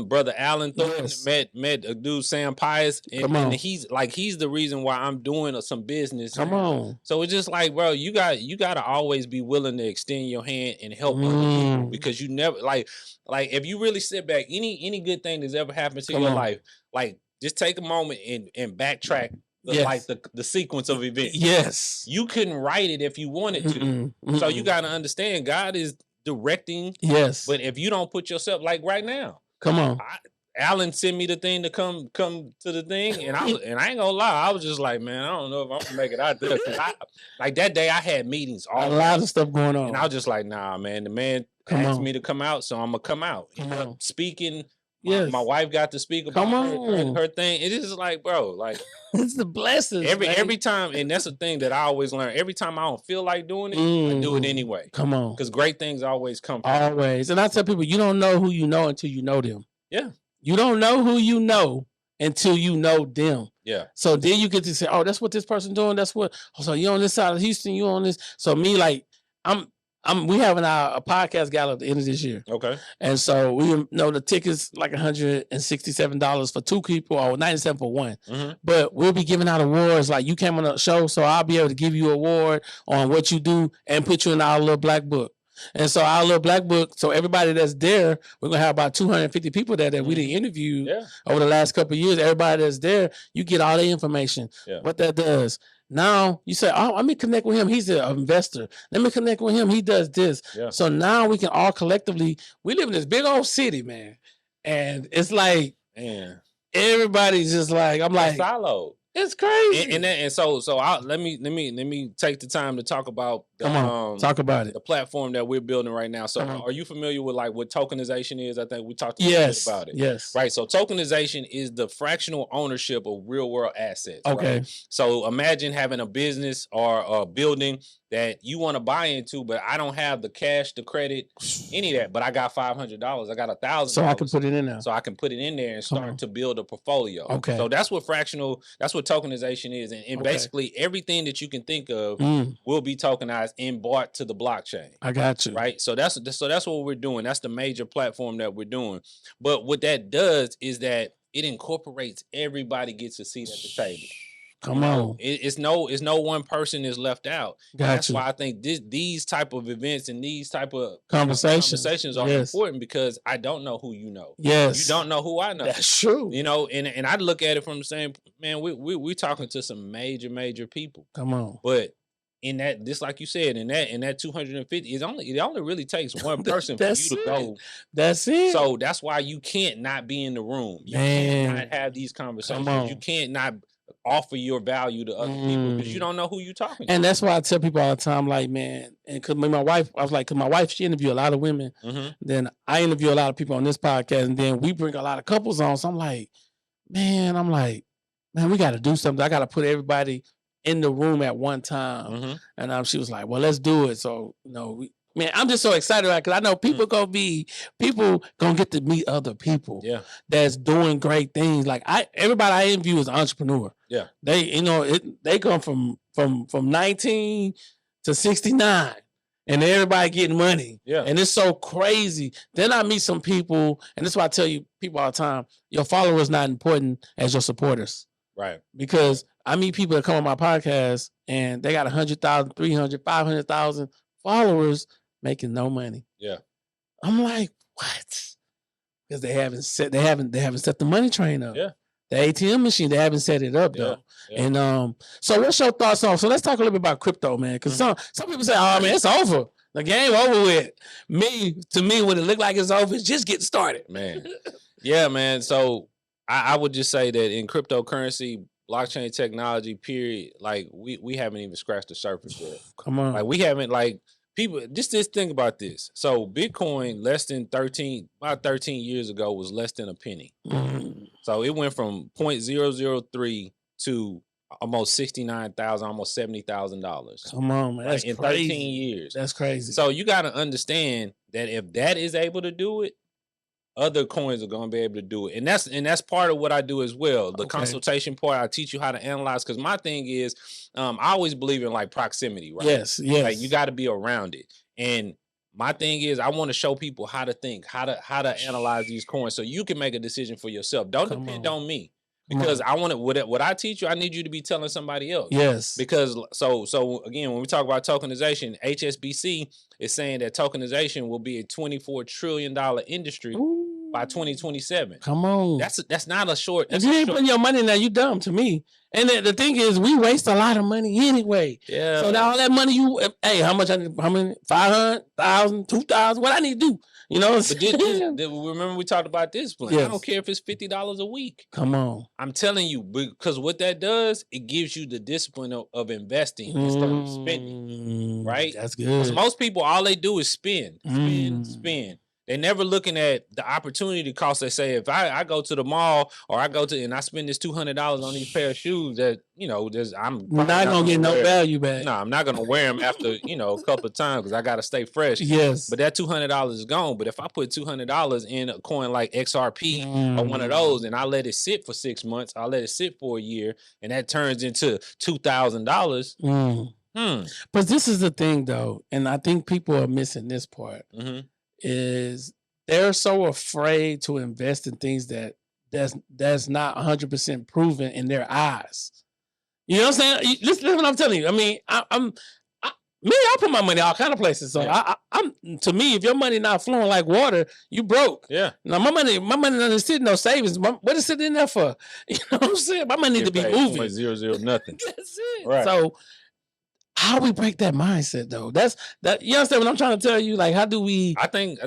brother Allen Thornton. Yes. Met a dude Sam Pius. And he's the reason why I'm doing some business. Come on. So it's just like, bro, you gotta always be willing to extend your hand and help other people, because you never like if you really sit back, any good thing that's ever happened to your life, like, just take a moment and backtrack. Like the sequence of events. Yes. You couldn't write it if you wanted to. So you got to understand, God is directing. Yes. But if you don't put yourself, like right now. Come on. Alan sent me the thing to come to the thing. And I ain't gonna lie, I was just like, man, I don't know if I'm gonna make it out there. Like that day I had meetings. A lot of stuff going on. And I was just like, nah, man, the man asked me to come out, so I'm gonna come out. Speaking. Yes. My wife got to speak about her thing. It is like, bro, like, it's the blessings. Every time, and that's the thing that I always learn. Every time I don't feel like doing it, I do it anyway. Come on. Because great things always come from always. And I tell people, you don't know who you know until you know them. Yeah. You don't know who you know until you know them. Yeah. So then you get to say, oh, that's what this person doing. That's what, so you on this side of Houston, you on this. So me, like, we having a podcast gala at the end of this year. Okay. And so we know the tickets like $167 for 2 people or $97 for 1. But we'll be giving out awards. Like, you came on the show, so I'll be able to give you an award on what you do and put you in our little black book. And so our little black book, so everybody that's there, we're going to have about 250 people there that we didn't interview over the last couple of years. Everybody that's there, you get all the information, what that does. Now you say, oh, let me connect with him. He's an investor. Let me connect with him. He does this. Yeah. So now we can all collectively, we live in this big old city, man. And it's like, man, everybody's just like, I'm like, silo. It's crazy. And so let me take the time to talk about talk about it. The platform that we're building right now. So are you familiar with like what tokenization is? I think we talked a little bit about it. Yes. Right. So tokenization is the fractional ownership of real world assets. Okay. Right? So imagine having a business or a building that you want to buy into, but I don't have the cash, the credit, any of that. But I got $500. I got $1,000. So I can put it in there. So I can put it in there and start to build a portfolio. Okay. So that's what tokenization is. And basically everything that you can think of will be tokenized. and brought to the blockchain. I got you. Right. So that's what we're doing. That's the major platform that we're doing. But what that does is that it incorporates everybody gets a seat at the table. Come on. It's no one person is left out. That's why I think these type of events and these type of conversations are important, because I don't know who you know. Yes. You don't know who I know. That's true. You know, and I look at it from the same, man, we talking to some major people. Come on. But in that, just like you said, in that 250, it only really takes one person for you to go. That's it. So that's why you can't not be in the room. You can't not have these conversations. You can't not offer your value to other people, because you don't know who you're talking to. And that's why I tell people all the time, like, man, and because my wife, I was like, because my wife, she interview a lot of women. Then I interview a lot of people on this podcast, and then we bring a lot of couples on. So I'm like, man, we got to do something. I got to put everybody in the room at one time. And she was like, well, let's do it. So, man, I'm just so excited about it, because I know people gonna get to meet other people that's doing great things. Like everybody I interview is an entrepreneur. Yeah. They, they come from 19 to 69 and everybody getting money. Yeah. And it's so crazy. Then I meet some people, and that's why I tell you people all the time, your followers not important as your supporters. Right. Because I meet people that come on my podcast and they got 100,000, 300, 500,000 followers making no money. Yeah. I'm like, what? Because they haven't set the money train up. Yeah. The ATM machine, they haven't set it up though. Yeah. And so what's your thoughts on? So let's talk a little bit about crypto, man. Because some people say, oh man, it's over. The game over with. To me, when it look like it's over, it's just getting started. Man. Yeah, man. So I would just say that in cryptocurrency, blockchain technology, period, like we haven't even scratched the surface yet. Come on. Like we haven't, like, people, just think about this. So Bitcoin about 13 years ago was less than a penny. So it went from 0.003 to almost $69,000, almost $70,000. Come on, man. That's in crazy. 13 years. That's crazy. So you got to understand that if that is able to do it, other coins are going to be able to do it. And that's part of what I do as well. The consultation part, I teach you how to analyze, because my thing is, I always believe in like proximity, right? Yes. Like you got to be around it. And my thing is, I want to show people how to think, how to analyze these coins, so you can make a decision for yourself. Don't depend on me. Because I want to, what I teach you, I need you to be telling somebody else. Yes. Because so again, when we talk about tokenization, HSBC is saying that tokenization will be a $24 trillion industry by 2027. Come on. That's not a short. If you ain't putting your money in there, you dumb to me. And the thing is, we waste a lot of money anyway. Yeah. So now all that money how much I need? How many? 500,000, 2,000? What I need to do? Remember we talked about this plan. Yes. I don't care if it's $50 a week. Come on. I'm telling you, because what that does, it gives you the discipline of investing instead of spending. Right? That's good. Because most people, all they do is spend. They're never looking at the opportunity cost. They say, if I go to the mall or and I spend this $200 on these pair of shoes, that I'm not gonna get no value back. No, I'm not gonna wear them after a couple of times, because I gotta stay fresh. Yes, but that $200 is gone. But if I put $200 in a coin like XRP or one of those, and I let it sit for 6 months, I let it sit for a year, and that turns into $2,000. But this is the thing, though, and I think people are missing this part. Is they're so afraid to invest in things that's not 100% proven in their eyes. You know what I'm saying? Listen what I'm telling you. I mean, I put my money all kind of places. So I'm to me, if your money not flowing like water, you broke. Yeah. Now my money doesn't sit in no savings. What is it in there for? You know what I'm saying? My money need to be moving. 0 nothing. That's it. Right. So how do we break that mindset though? That's you understand what I'm trying to tell you? Like, how do we? I think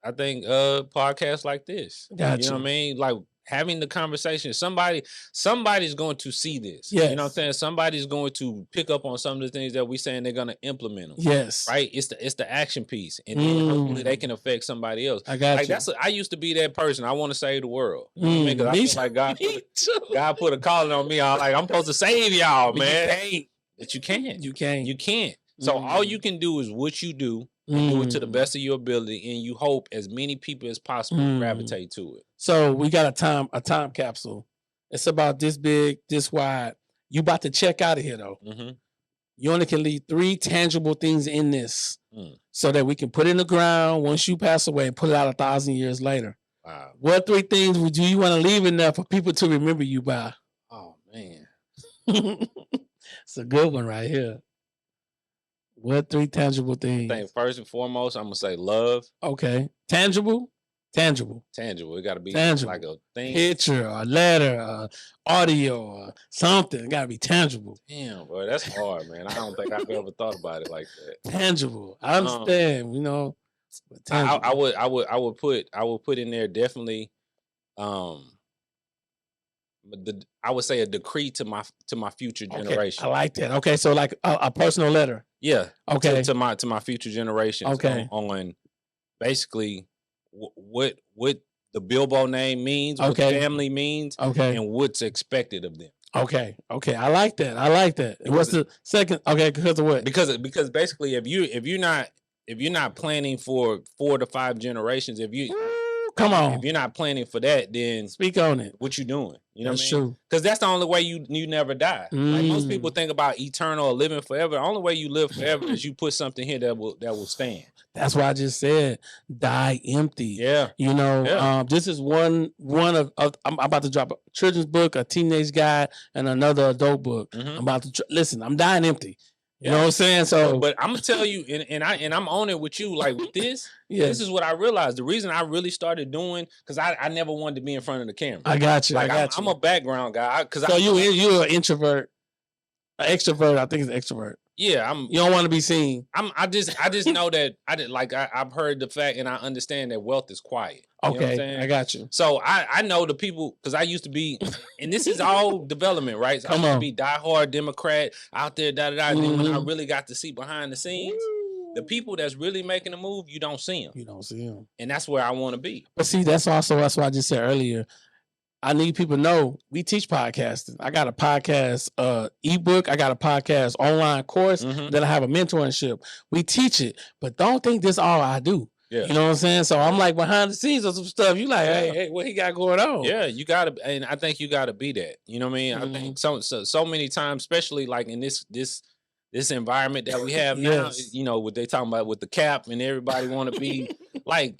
podcasts like this. Gotcha. You know what I mean? Like having the conversation. Somebody's going to see this. Yes. You know what I'm saying? Somebody's going to pick up on some of the things that we're saying. They're going to implement them. Yes. Right? It's the action piece. And then hopefully they can affect somebody else. I got you. I used to be that person. I want to save the world. You know what I mean? Because I feel like God put a calling on me. I'm supposed to save y'all, man. But you can't. You can't. So all you can do is what you do, and do it to the best of your ability, and you hope as many people as possible gravitate to it. So we got a time capsule. It's about this big, this wide. You about to check out of here though. You only can leave 3 tangible things in this so that we can put it in the ground once you pass away and put it out 1,000 years later. Wow. What 3 things would you want to leave in there for people to remember you by? Oh, man. It's a good one right here. What 3 tangible things? I think first and foremost, I'm going to say love. Okay. Tangible? Tangible. It got to be tangible. Like a thing. Picture, a letter, audio, or something. It got to be tangible. Damn, boy, that's hard, man. I don't think I've ever thought about it like that. Tangible. I understand, you know. I would put in there definitely I would say a decree to my future generation. I like that. Okay, so like a personal letter. Yeah. Okay. To my future generations. Okay. On basically what the Bilbo name means, what family means, and what's expected of them. Okay. I like that. What's the second? Okay, because of what? Because basically, if you're not planning for 4 to 5 generations, if you're not planning for that, then speak on it. What you doing? You know that's what I mean? True. Because that's the only way you never die. Like most people think about eternal or living forever. The only way you live forever is you put something here that will stand. That's why I just said die empty. Yeah. You know, this is one of I'm about to drop a children's book, a teenage guide, and another adult book. I'm about to listen. I'm dying empty. You know what I'm saying? So, but I'm gonna tell you, and I'm on it with you. Like with this, This is what I realized. The reason I really started doing, because I never wanted to be in front of the camera. I got you. Like I'm a background guy. You're an introvert, an extrovert. I think it's extrovert. Yeah, You don't want to be seen. I just know that I've heard the fact, and I understand that wealth is quiet. Okay, you know what I'm saying? I got you. So I know the people, because I used to be, and this is all development, right? So I used to be diehard Democrat out there, And then when I really got to see behind the scenes, the people that's really making a move, you don't see them. And that's where I want to be. But see, that's why I just said earlier, I need people to know we teach podcasting. I got a podcast ebook. I got a podcast online course. Then I have a mentorship. We teach it, but don't think this all I do. Yeah. You know what I'm saying? So I'm like behind the scenes of some stuff. You like, hey, what he got going on? Yeah, you gotta, and I think you gotta be that. You know what I mean? I think so many times, especially like in this environment that we have now. You know what they talking about with the cap and everybody want to be like.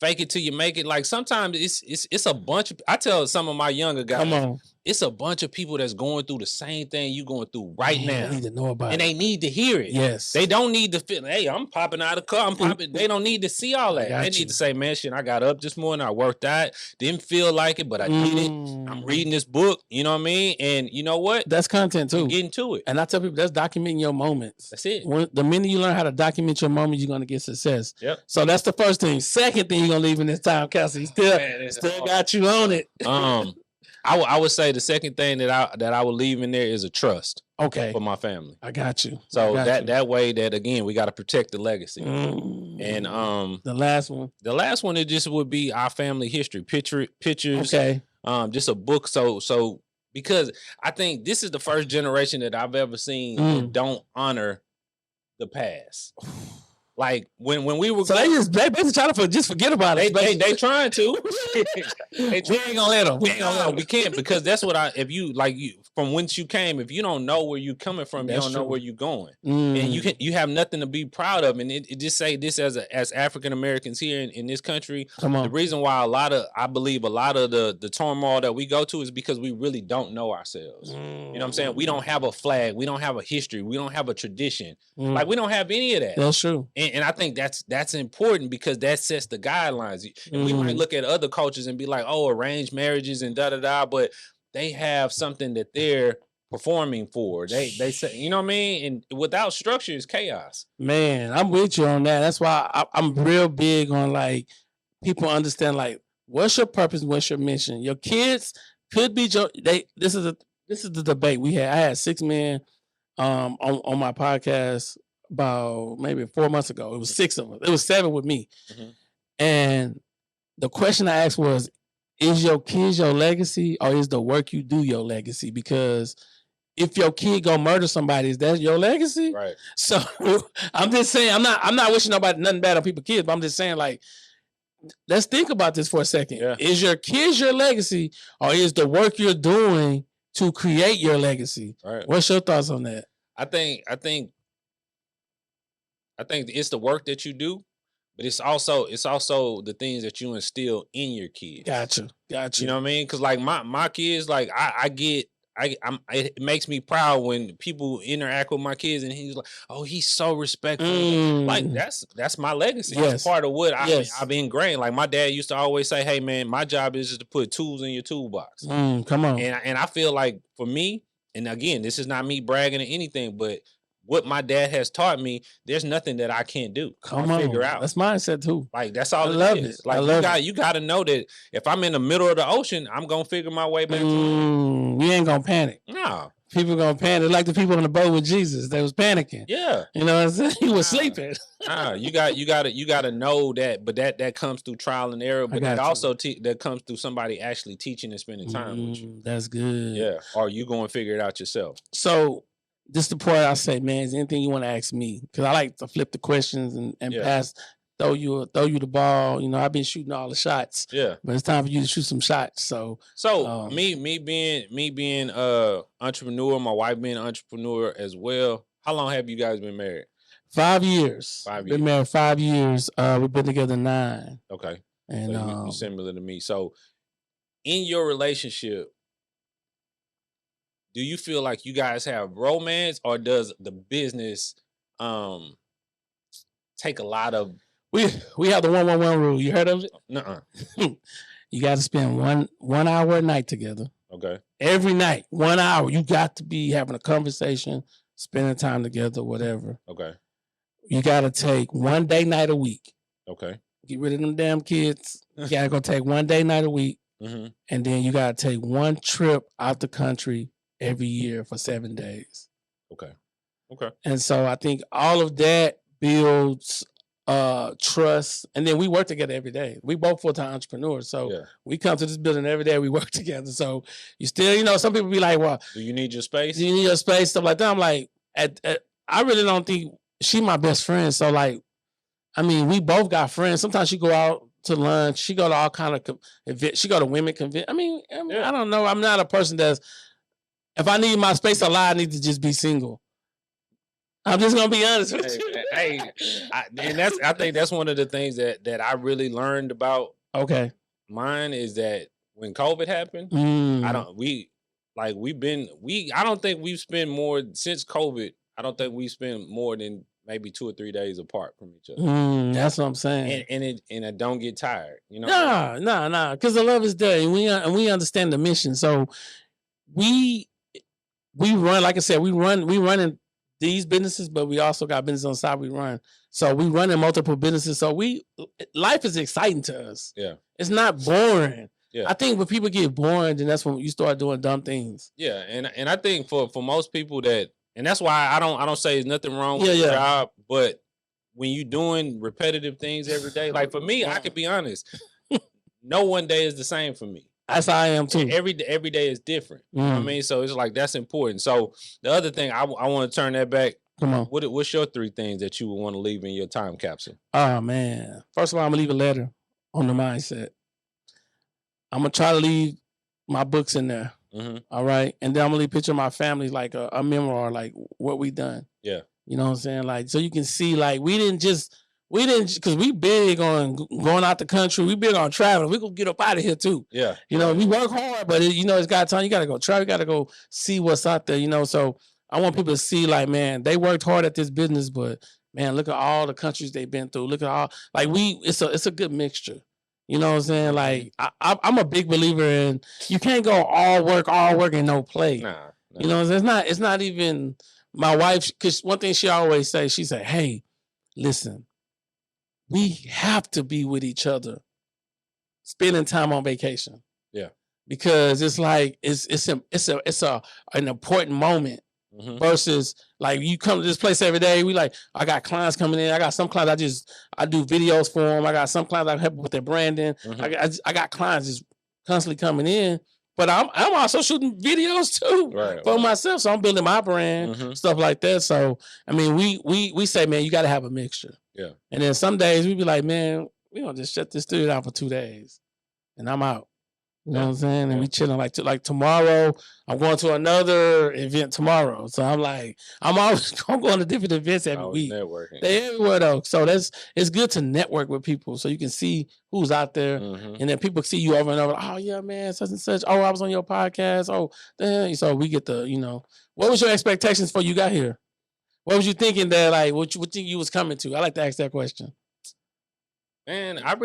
Fake it till you make it. Like sometimes it's a bunch of. I tell some of my younger guys, it's a bunch of people that's going through the same thing you going through right now. They need to know about and they need to hear it. Yes, they don't need to feel. Hey, I'm popping out of the car. I'm popping. They don't need to see all that. They need to say, man, shit. I got up this morning. I worked out. Didn't feel like it, but I did it. I'm reading this book. You know what I mean? And you know what? That's content too. Getting to it. And I tell people that's documenting your moments. That's it. The minute you learn how to document your moments, you're gonna get success. Yep. So that's the first thing. Second thing you're gonna leave in this time capsule. Still got you on it. I would say the second thing that I would leave in there is a trust. Okay. For my family. I got you. So that way that again we got to protect the legacy. And the last one it just would be our family history, pictures. Okay. Just a book. So because I think this is the first generation that I've ever seen that don't honor the past. Like when we were, so they basically trying to just forget about it. They trying to. We ain't gonna let them. We can't, because that's what if you from whence you came. If you don't know where you coming from, you don't know where you going, and you have nothing to be proud of. And it just say this as African Americans here in this country. The reason why I believe a lot of the turmoil that we go to is because we really don't know ourselves. You know what I'm saying? We don't have a flag. We don't have a history. We don't have a tradition. Like we don't have any of that. That's true. And I think that's important, because that sets the guidelines. And we might look at other cultures and be like, oh, arranged marriages and da-da-da, but they have something that they're performing for. They say, you know what I mean? And without structure, it's chaos. Man, I'm with you on that. That's why I'm real big on like people understand like what's your purpose, what's your mission. Your kids could be this is the debate we had. I had 6 men on my podcast about maybe 4 months ago. It was 6 of us. It was 7 with me. And the question I asked was, is your kids your legacy, or is the work you do your legacy? Because if your kid go murder somebody, is that your legacy? Right. So I'm just saying, I'm not wishing nobody nothing bad on people's kids, but I'm just saying, like, let's think about this for a second. Yeah. Is your kids your legacy, or is the work you're doing to create your legacy? Right. What's your thoughts on that? I think it's the work that you do, but it's also the things that you instill in your kids. Gotcha. You know what I mean? Because like my kids, like it makes me proud when people interact with my kids and he's like, oh, he's so respectful. Like that's my legacy. Yes. That's part of what I've ingrained. Like my dad used to always say, hey man, my job is just to put tools in your toolbox. Come on. And I feel like for me, and again, this is not me bragging or anything, but what my dad has taught me, there's nothing that I can't do. Figure out. That's mindset too. Like that's all I love it is. it. Like you got to know that if I'm in the middle of the ocean, I'm gonna figure my way back. We ain't gonna panic. No, people gonna panic. Like the people on the boat with Jesus, they was panicking. Yeah, you know what I'm saying. He was sleeping. You got to know that, but that comes through trial and error. But that also that comes through somebody actually teaching and spending time with you. That's good. Yeah, or you gonna figure it out yourself. So. This is the part I say, man, is anything you want to ask me? Because I like to flip the questions and pass, throw you the ball. You know, I've been shooting all the shots. Yeah. But it's time for you to shoot some shots. So me being entrepreneur, my wife being an entrepreneur as well. How long have you guys been married? 5 years. Been married 5 years. We've been together 9. Okay. And so you're similar to me. So in your relationship, do you feel like you guys have romance, or does the business take a lot of? We have the 1-1-1 rule. You heard of it? Nuh-uh. You got to spend one hour a night together. Okay. Every night, 1 hour. You got to be having a conversation, spending time together, whatever. Okay. You got to take one day night a week. Okay. Get rid of them damn kids. You got to go take one day night a week, and then you got to take one trip out the country every year for 7 days. Okay. And so I think all of that builds trust. And then we work together every day. We both full-time entrepreneurs. So we come to this building every day. We work together. So you still, you know, some people be like, well, do you need your space? Do you need your space? Stuff like that. I'm like, I really don't think she's my best friend. So like, I mean, we both got friends. Sometimes she go out to lunch. She go to all kind of events. She go to women convention. I mean, I don't know. I'm not a person that's, if I need my space a lot, I need to just be single. I'm just gonna be honest with you. I think that's one of the things that I really learned about. Okay, mine is that when COVID happened, I don't think we've spent more since COVID. I don't think we spent more than maybe 2 or 3 days apart from each other. That's what I'm saying. And I don't get tired. You know? Nah. Because the love is there, and we understand the mission. So we run, like I said, we run in these businesses, but we also got business on the side we run. So we run in multiple businesses. So life is exciting to us. Yeah. It's not boring. Yeah. I think when people get boring, then that's when you start doing dumb things. Yeah. And I think for most people and that's why I don't say there's nothing wrong with the job, but when you doing repetitive things every day, like for me, I can be honest, no one day is the same for me. That's how I am too. Every day is different. You know what I mean? So it's like, that's important. So the other thing, I want to turn that back. Come on. What's your 3 things that you would want to leave in your time capsule? Oh man. First of all, I'm gonna leave a letter on the mindset. I'm gonna try to leave my books in there. All right. And then I'm gonna leave a picture of my family, like a memoir, like what we done. Yeah. You know what I'm saying? Like, so you can see, like, we didn't, because we big on going out the country. We big on traveling. We gonna get up out of here too. Yeah. You know, we work hard, but it's got time. You got to go travel. You got to go see what's out there, you know? So I want people to see, like, man, they worked hard at this business, but man, look at all the countries they've been through. Look at all, like, it's a good mixture. You know what I'm saying? Like, I'm a big believer in, you can't go all work and no play. Nah. You know, it's not even my wife, because one thing she always say, she said, hey, listen, we have to be with each other, spending time on vacation. Yeah, because it's like it's an important moment versus like you come to this place every day. We like, I got clients coming in. I got some clients I do videos for them. I got some clients I help with their branding. I got clients just constantly coming in. But I'm also shooting videos too for myself. So I'm building my brand, stuff like that. So I mean, we say, man, you got to have a mixture. Yeah. And then some days we be like, man, we gonna just shut this studio down for 2 days, and I'm out. You know what I'm saying? And we chilling like tomorrow. I'm going to another event tomorrow. So I'm going to different events every week. Networking. They everywhere though. So it's good to network with people so you can see who's out there. And then people see you over and over. Oh yeah, man, such and such. Oh, I was on your podcast. Oh, dang. So we get the, what was your expectations before you got here? What was you thinking that like what you think you was coming to? I like to ask that question. Man, I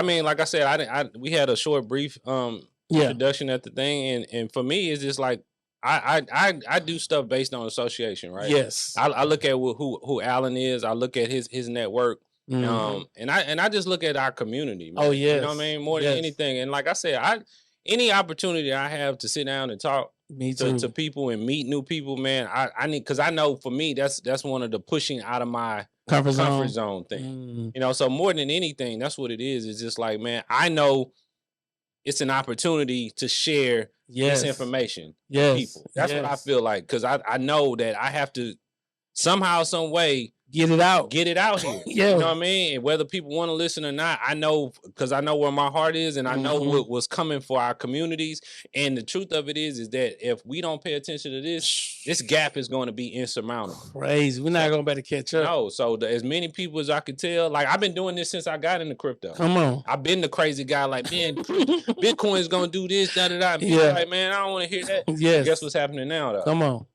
mean, like I said, we had a short, brief introduction at the thing, and for me, it's just like I do stuff based on association, right? Yes. I look at who Alan is. I look at his network, and I just look at our community. Man. Oh yes. You know what I mean? More than anything, and like I said, any opportunity I have to sit down and talk to people and meet new people, man, I need, because I know for me that's one of the pushing out of my comfort zone thing. So more than anything, that's what it is. It's just like, man, I know it's an opportunity to share this information with people. That's what I feel like, because I know that I have to somehow, some way get it out here. You know what I mean? And whether people want to listen or not, I know, because I know where my heart is, and I know what was coming for our communities. And the truth of it is that if we don't pay attention to this gap is going to be insurmountable. Crazy. We're not going to better catch up. No. So as many people as I could tell, like I've been doing this since I got into crypto. Come on. I've been the crazy guy, like, man, Bitcoin's going to do this, da-da-da. Like, man, I don't want to hear that. Yes. Guess what's happening now, though? Come on.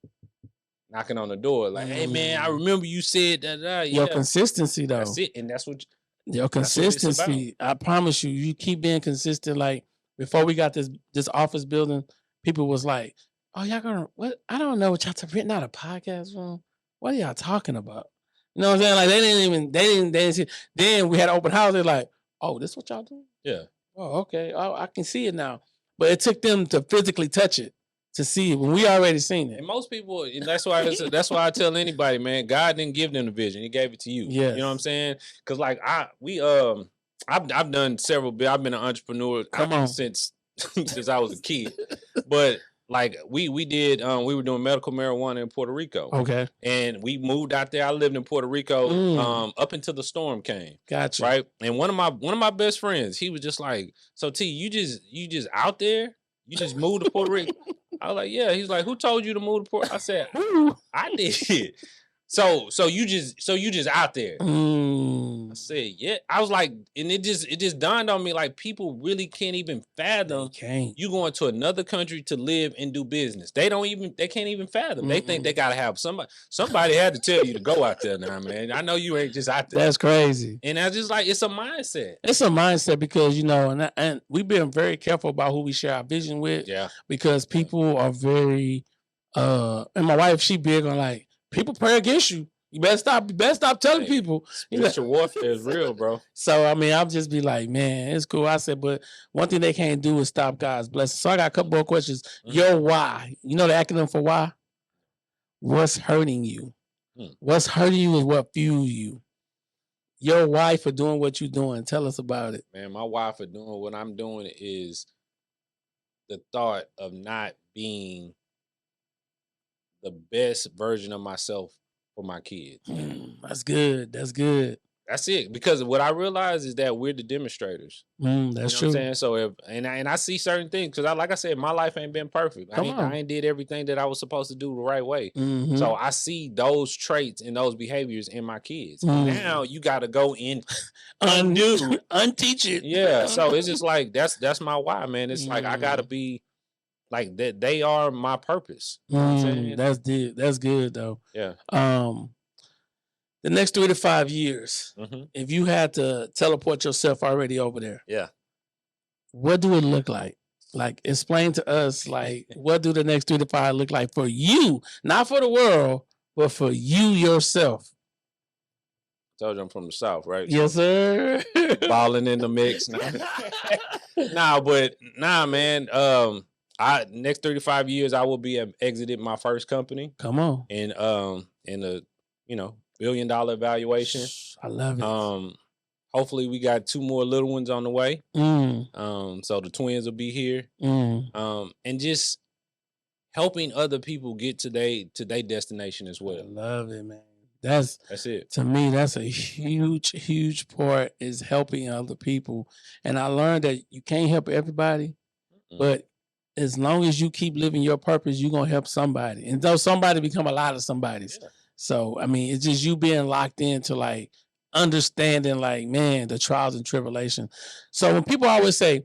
Knocking on the door, like, hey man, I remember you said that. Your consistency, though. That's it, and that's what your consistency. I promise you, you keep being consistent. Like before we got this office building, people was like, "Oh, y'all gonna what? I don't know what y'all renting out a podcast room. What are y'all talking about?" You know what I'm saying? Like they didn't see. Then we had an open house. They're like, "Oh, this what y'all do?" Yeah. Oh, okay. Oh, I can see it now. But it took them to physically touch it. To see it when we already seen it. And most people, and that's why I tell anybody, man, God didn't give them the vision; He gave it to you. Yeah, you know what I'm saying? Because like I've done several. I've been an entrepreneur since I was a kid. But like we did, we were doing medical marijuana in Puerto Rico. Okay, and we moved out there. I lived in Puerto Rico up until the storm came. Gotcha. Right, and one of my best friends, he was just like, "So T, you just out there? You just moved to Puerto Rico?" I was like, yeah. He's like, who told you to move to Port? I said, I did. So you just out there. I said, yeah. I was like, and it just dawned on me, like, people really can't even fathom you going to another country to live and do business. They can't even fathom. They think they gotta have somebody had to tell you to go out there now, man. I know you ain't just out there. That's crazy. And I just like, it's a mindset. It's a mindset because, and we've been very careful about who we share our vision with. Yeah. Because people are very and my wife, she big on like, people pray against you. You better stop telling people. Spiritual warfare is real, bro. So I mean, I'll just be like, man, it's cool. I said, but one thing they can't do is stop God's blessing. So I got a couple more questions. Your why? You know the acronym for why? What's hurting you? What's hurting you is what fuels you. Your why for doing what you're doing. Tell us about it. Man, my why for doing what I'm doing is the thought of not being the best version of myself for my kids. That's good. That's good. That's it. Because what I realize is that we're the demonstrators. That's true. What I'm saying? So I see certain things, because like I said, my life ain't been perfect. I ain't did everything that I was supposed to do the right way. So I see those traits and those behaviors in my kids. Now you got to go in unteach it. Yeah. So it's just like that's my why, man. It's like I gotta be like that. They are my purpose. You know what I'm saying? That's good though. Yeah. The next 3 to 5 years, if you had to teleport yourself already over there, what do it look like? Like, explain to us, like, what do the next 3 to 5 look like for you? Not for the world, but for you yourself. Told you I'm from the South, right? Yes, sir. Balling in the mix. Nah, man. Next 35 years, I will be exited my first company. Come on. And in a $1 billion valuation. I love it. Hopefully we got 2 more little ones on the way. So the twins will be here. And just helping other people get to their destination as well. I love it, man. That's it. To me, that's a huge part, is helping other people. And I learned that you can't help everybody, but as long as you keep living your purpose, you're gonna help somebody. And though somebody become a lot of somebody's. Yeah. So I mean, it's just you being locked into like understanding, like, man, the trials and tribulations. So when people always say,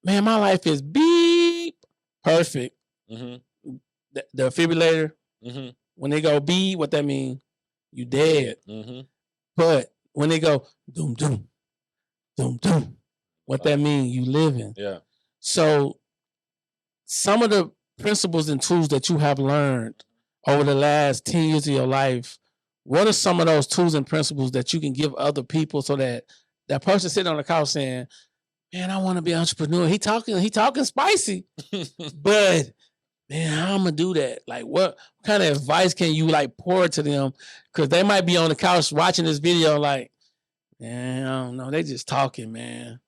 man, my life is beep perfect. The defibrillator, when they go beep, what that mean? You dead. But when they go doom doom doom doom, what that mean? You living. Yeah. So some of the principles and tools that you have learned over the last 10 years of your life, what are some of those tools and principles that you can give other people, so that that person sitting on the couch saying, man, I want to be an entrepreneur. He talking spicy, but man, how I'm gonna do that? Like, what kind of advice can you like pour to them? Because they might be on the couch watching this video like, man, I don't know. They just talking, man.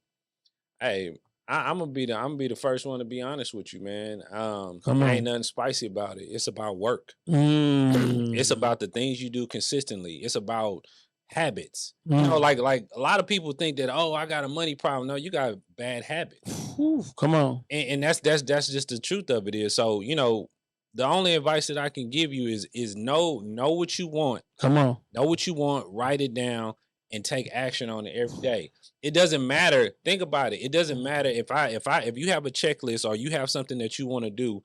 Hey, I'm gonna be the first one to be honest with you, man. Ain't nothing spicy about it. It's about work. It's about the things you do consistently. It's about habits. You know, like a lot of people think that, oh, I got a money problem. No, you got bad habits. Come on. And that's just the truth of it is. So, you know, the only advice that I can give you is know what you want. Come on. Know what you want, write it down, and take action on it every day. It doesn't matter. Think about it. It doesn't matter if you have a checklist or you have something that you want to do.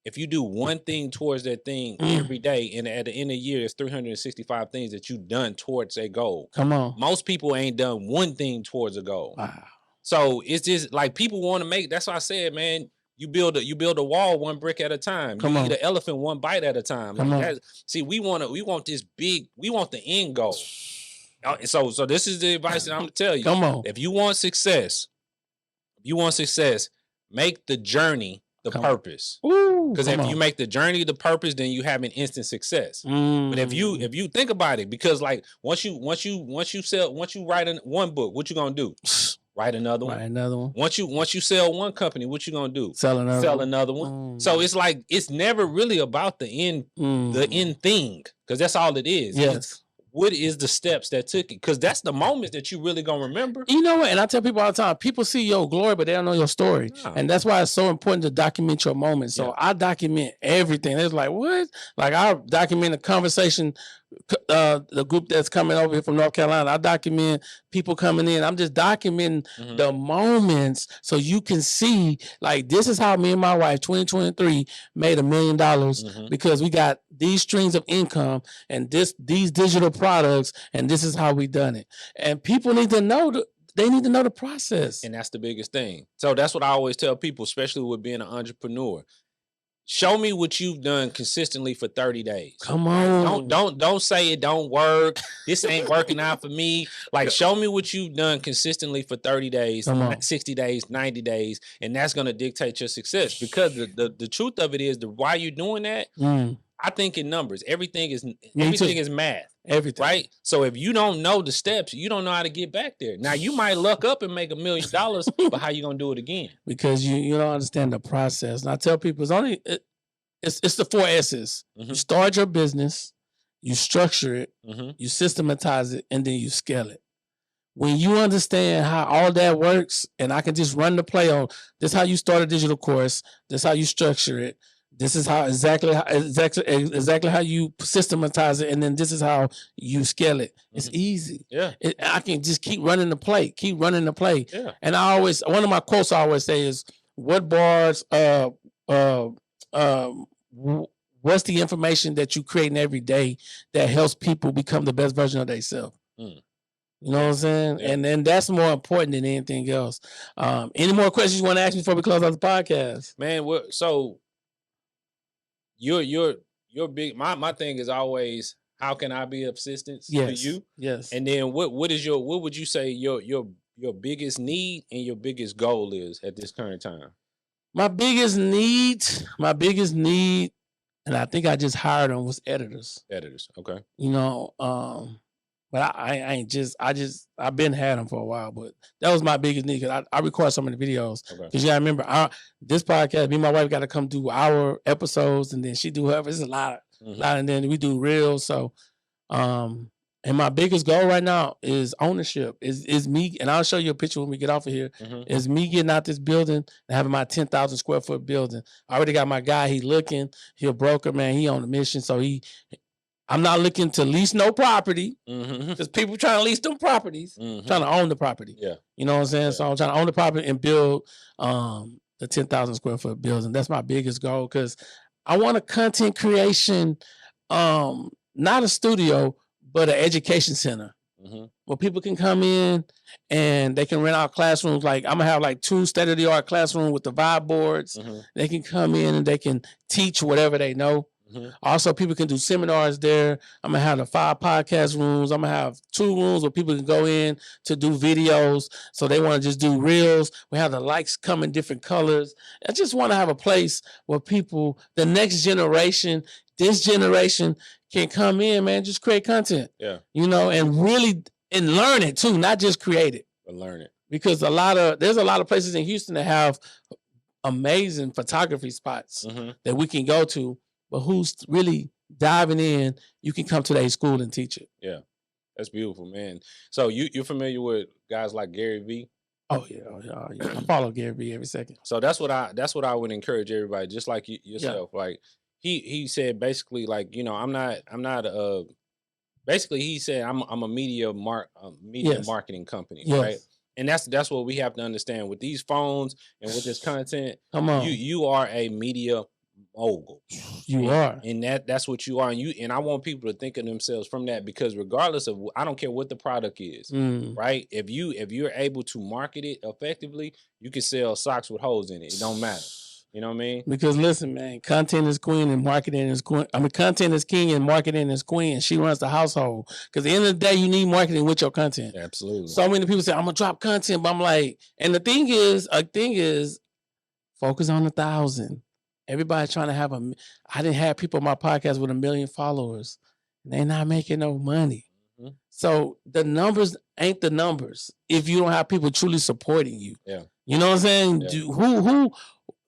If you do one thing towards that thing every day, and at the end of the year, it's 365 things that you've done towards a goal. Come on. Most people ain't done one thing towards a goal. Wow. So it's just like people want to make. That's why I said, man, you build a wall one brick at a time. You eat an elephant one bite at a time. See, we want this big. We want the end goal. So this is the advice that I'm gonna tell you. Come on. If you want success, make the journey the purpose. Because if you make the journey the purpose, then you have an instant success. But if you think about it, because like once you write one book, what you gonna do? Write another one. Once you sell one company, what you gonna do? Sell another one. So it's like it's never really about the end thing, because that's all it is. Yes. What is the steps that took it? Because that's the moments that you really gonna remember. You know what? And I tell people all the time, people see your glory, but they don't know your story. No. And that's why it's so important to document your moments. So I document everything. It's like, what? Like, I document a conversation, the group that's coming over here from North Carolina. I document people coming in. I'm just documenting the moments so you can see, like, this is how me and my wife, 2023, made $1 million because we got these streams of income and these digital products, and this is how we done it. And people need to know they need to know the process. And that's the biggest thing. So that's what I always tell people, especially with being an entrepreneur. Show me what you've done consistently for 30 days. Come on. Don't say it don't work. This ain't working out for me. Like, show me what you've done consistently for 30 days, 60 days, 90 days, and that's going to dictate your success. Because the truth of it is, why you're doing that, I think in numbers. Everything is math. Everything. Right? So if you don't know the steps, you don't know how to get back there. Now, you might luck up and make $1 million, but how you going to do it again? Because you don't understand the process. And I tell people it's the 4 S's. You start your business, you structure it, you systematize it, and then you scale it. When you understand how all that works, and I can just run the play on, this is how you start a digital course, this is how you structure it, this is how exactly how you systematize it, and then this is how you scale it. It's easy. Yeah, I can just keep running the play. Yeah. And one of my quotes I always say is, "What bars? What's the information that you creating every day that helps people become the best version of themselves?" You know what I'm saying? Yeah. And then that's more important than anything else. Any more questions you want to ask me before we close out the podcast? Man, so you're big. My thing is always, how can I be of assistance to you? Yes. And then what would you say your biggest need and your biggest goal is at this current time? My biggest need, and I think I just hired them, was editors. Okay. You know, but I've been had them for a while, but that was my biggest need, because I record so many videos. Because you gotta remember, this podcast, me and my wife got to come do our episodes, and then she do hers. It's a lot, and then we do reels. So And my biggest goal right now is ownership. Is me, and I'll show you a picture when we get off of here. Is me getting out this building and having my 10,000 square foot building. I already got my guy. He looking. He a broker, man. He on a mission. So I'm not looking to lease no property. Because people trying to lease them properties, trying to own the property. Yeah. You know what I'm saying? Yeah. So I'm trying to own the property and build the 10,000 square foot building. That's my biggest goal because I want a content creation, not a studio, but an education center where people can come in and they can rent out classrooms. Like I'm gonna have like 2 state-of-the-art classrooms with the vibe boards. They can come in and they can teach whatever they know. Also, people can do seminars there. I'm gonna have the 5 podcast rooms. I'm gonna have 2 rooms where people can go in to do videos. So they want to just do reels. We have the lights come in different colors. I just want to have a place where people, the next generation, this generation can come in, man, just create content. Yeah. You know, and really and learn it too, not just create it. But learn it. Because there's a lot of places in Houston that have amazing photography spots that we can go to. But who's really diving in, you can come to their school and teach it. Yeah. That's beautiful, man. So you're familiar with guys like Gary Vee? Oh yeah. I follow Gary Vee every second. So that's what I would encourage everybody, just like yourself. Yeah. Like he said basically, like, you know, I'm not basically he said I'm a media marketing company, right? And that's what we have to understand with these phones and with this content. Come on. You are a media mogul. You are. And that's what you are. And I want people to think of themselves from that, because regardless of, I don't care what the product is, right? If you're able to market it effectively, you can sell socks with holes in it. It don't matter. You know what I mean? Because listen, man, content is queen and marketing is queen. I mean, content is king and marketing is queen. She runs the household. Because at the end of the day, you need marketing with your content. Absolutely. So many people say, I'm going to drop content. But I'm like, and the thing is, focus on 1,000. Everybody trying to have I didn't have people on my podcast with 1 million followers. And they're not making no money. So the numbers ain't the numbers if you don't have people truly supporting you. Yeah. You know what I'm saying? Yeah.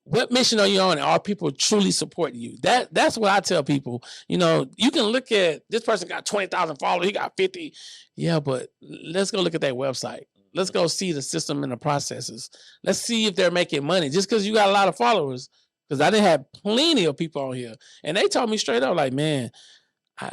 What mission are you on? Are people truly supporting you? That's what I tell people. You know, you can look at this person got 20,000 followers. He got 50. Yeah, but let's go look at their website. Let's go see the system and the processes. Let's see if they're making money. Just because you got a lot of followers, because I didn't have plenty of people on here, and they told me straight up, like, man, I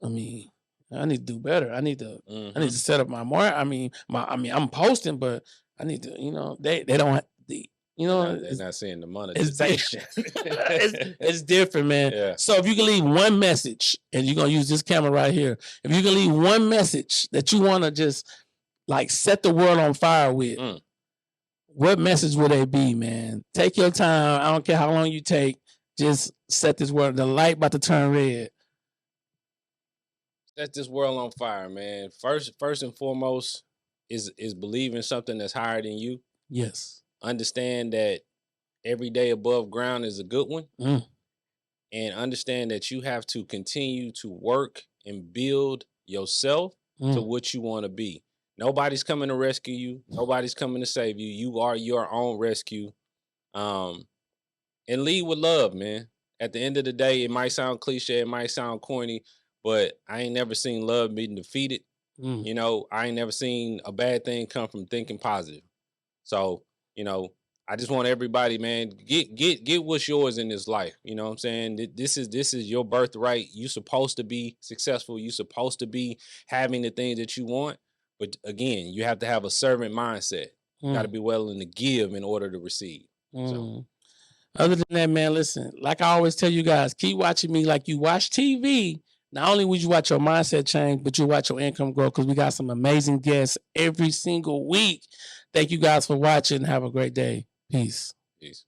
need to do better. I need to set up my market. I'm posting, but I need to. You know, they don't have the. You know, they're not seeing the monetization. It's different, man. Yeah. So if you can leave one message, and you're gonna use this camera right here, if you can leave one message that you want to just like set the world on fire with, what message would they be, man? Take your time. I don't care how long you take. Just set this world. The light about to turn red. Set this world on fire, man. First and foremost is believing something that's higher than you. Yes. Understand that every day above ground is a good one. And understand that you have to continue to work and build yourself to what you want to be. Nobody's coming to rescue you. Nobody's coming to save you. You are your own rescue. And lead with love, man. At the end of the day, it might sound cliche, it might sound corny, but I ain't never seen love being defeated. You know, I ain't never seen a bad thing come from thinking positive. So, you know, I just want everybody, man, get what's yours in this life. You know what I'm saying? This is your birthright. You're supposed to be successful. You're supposed to be having the things that you want. But again, you have to have a servant mindset. You got to be willing to give in order to receive. So. Other than that, man, listen, like I always tell you guys, keep watching me like you watch TV. Not only would you watch your mindset change, but you watch your income grow, because we got some amazing guests every single week. Thank you guys for watching. Have a great day. Peace. Peace.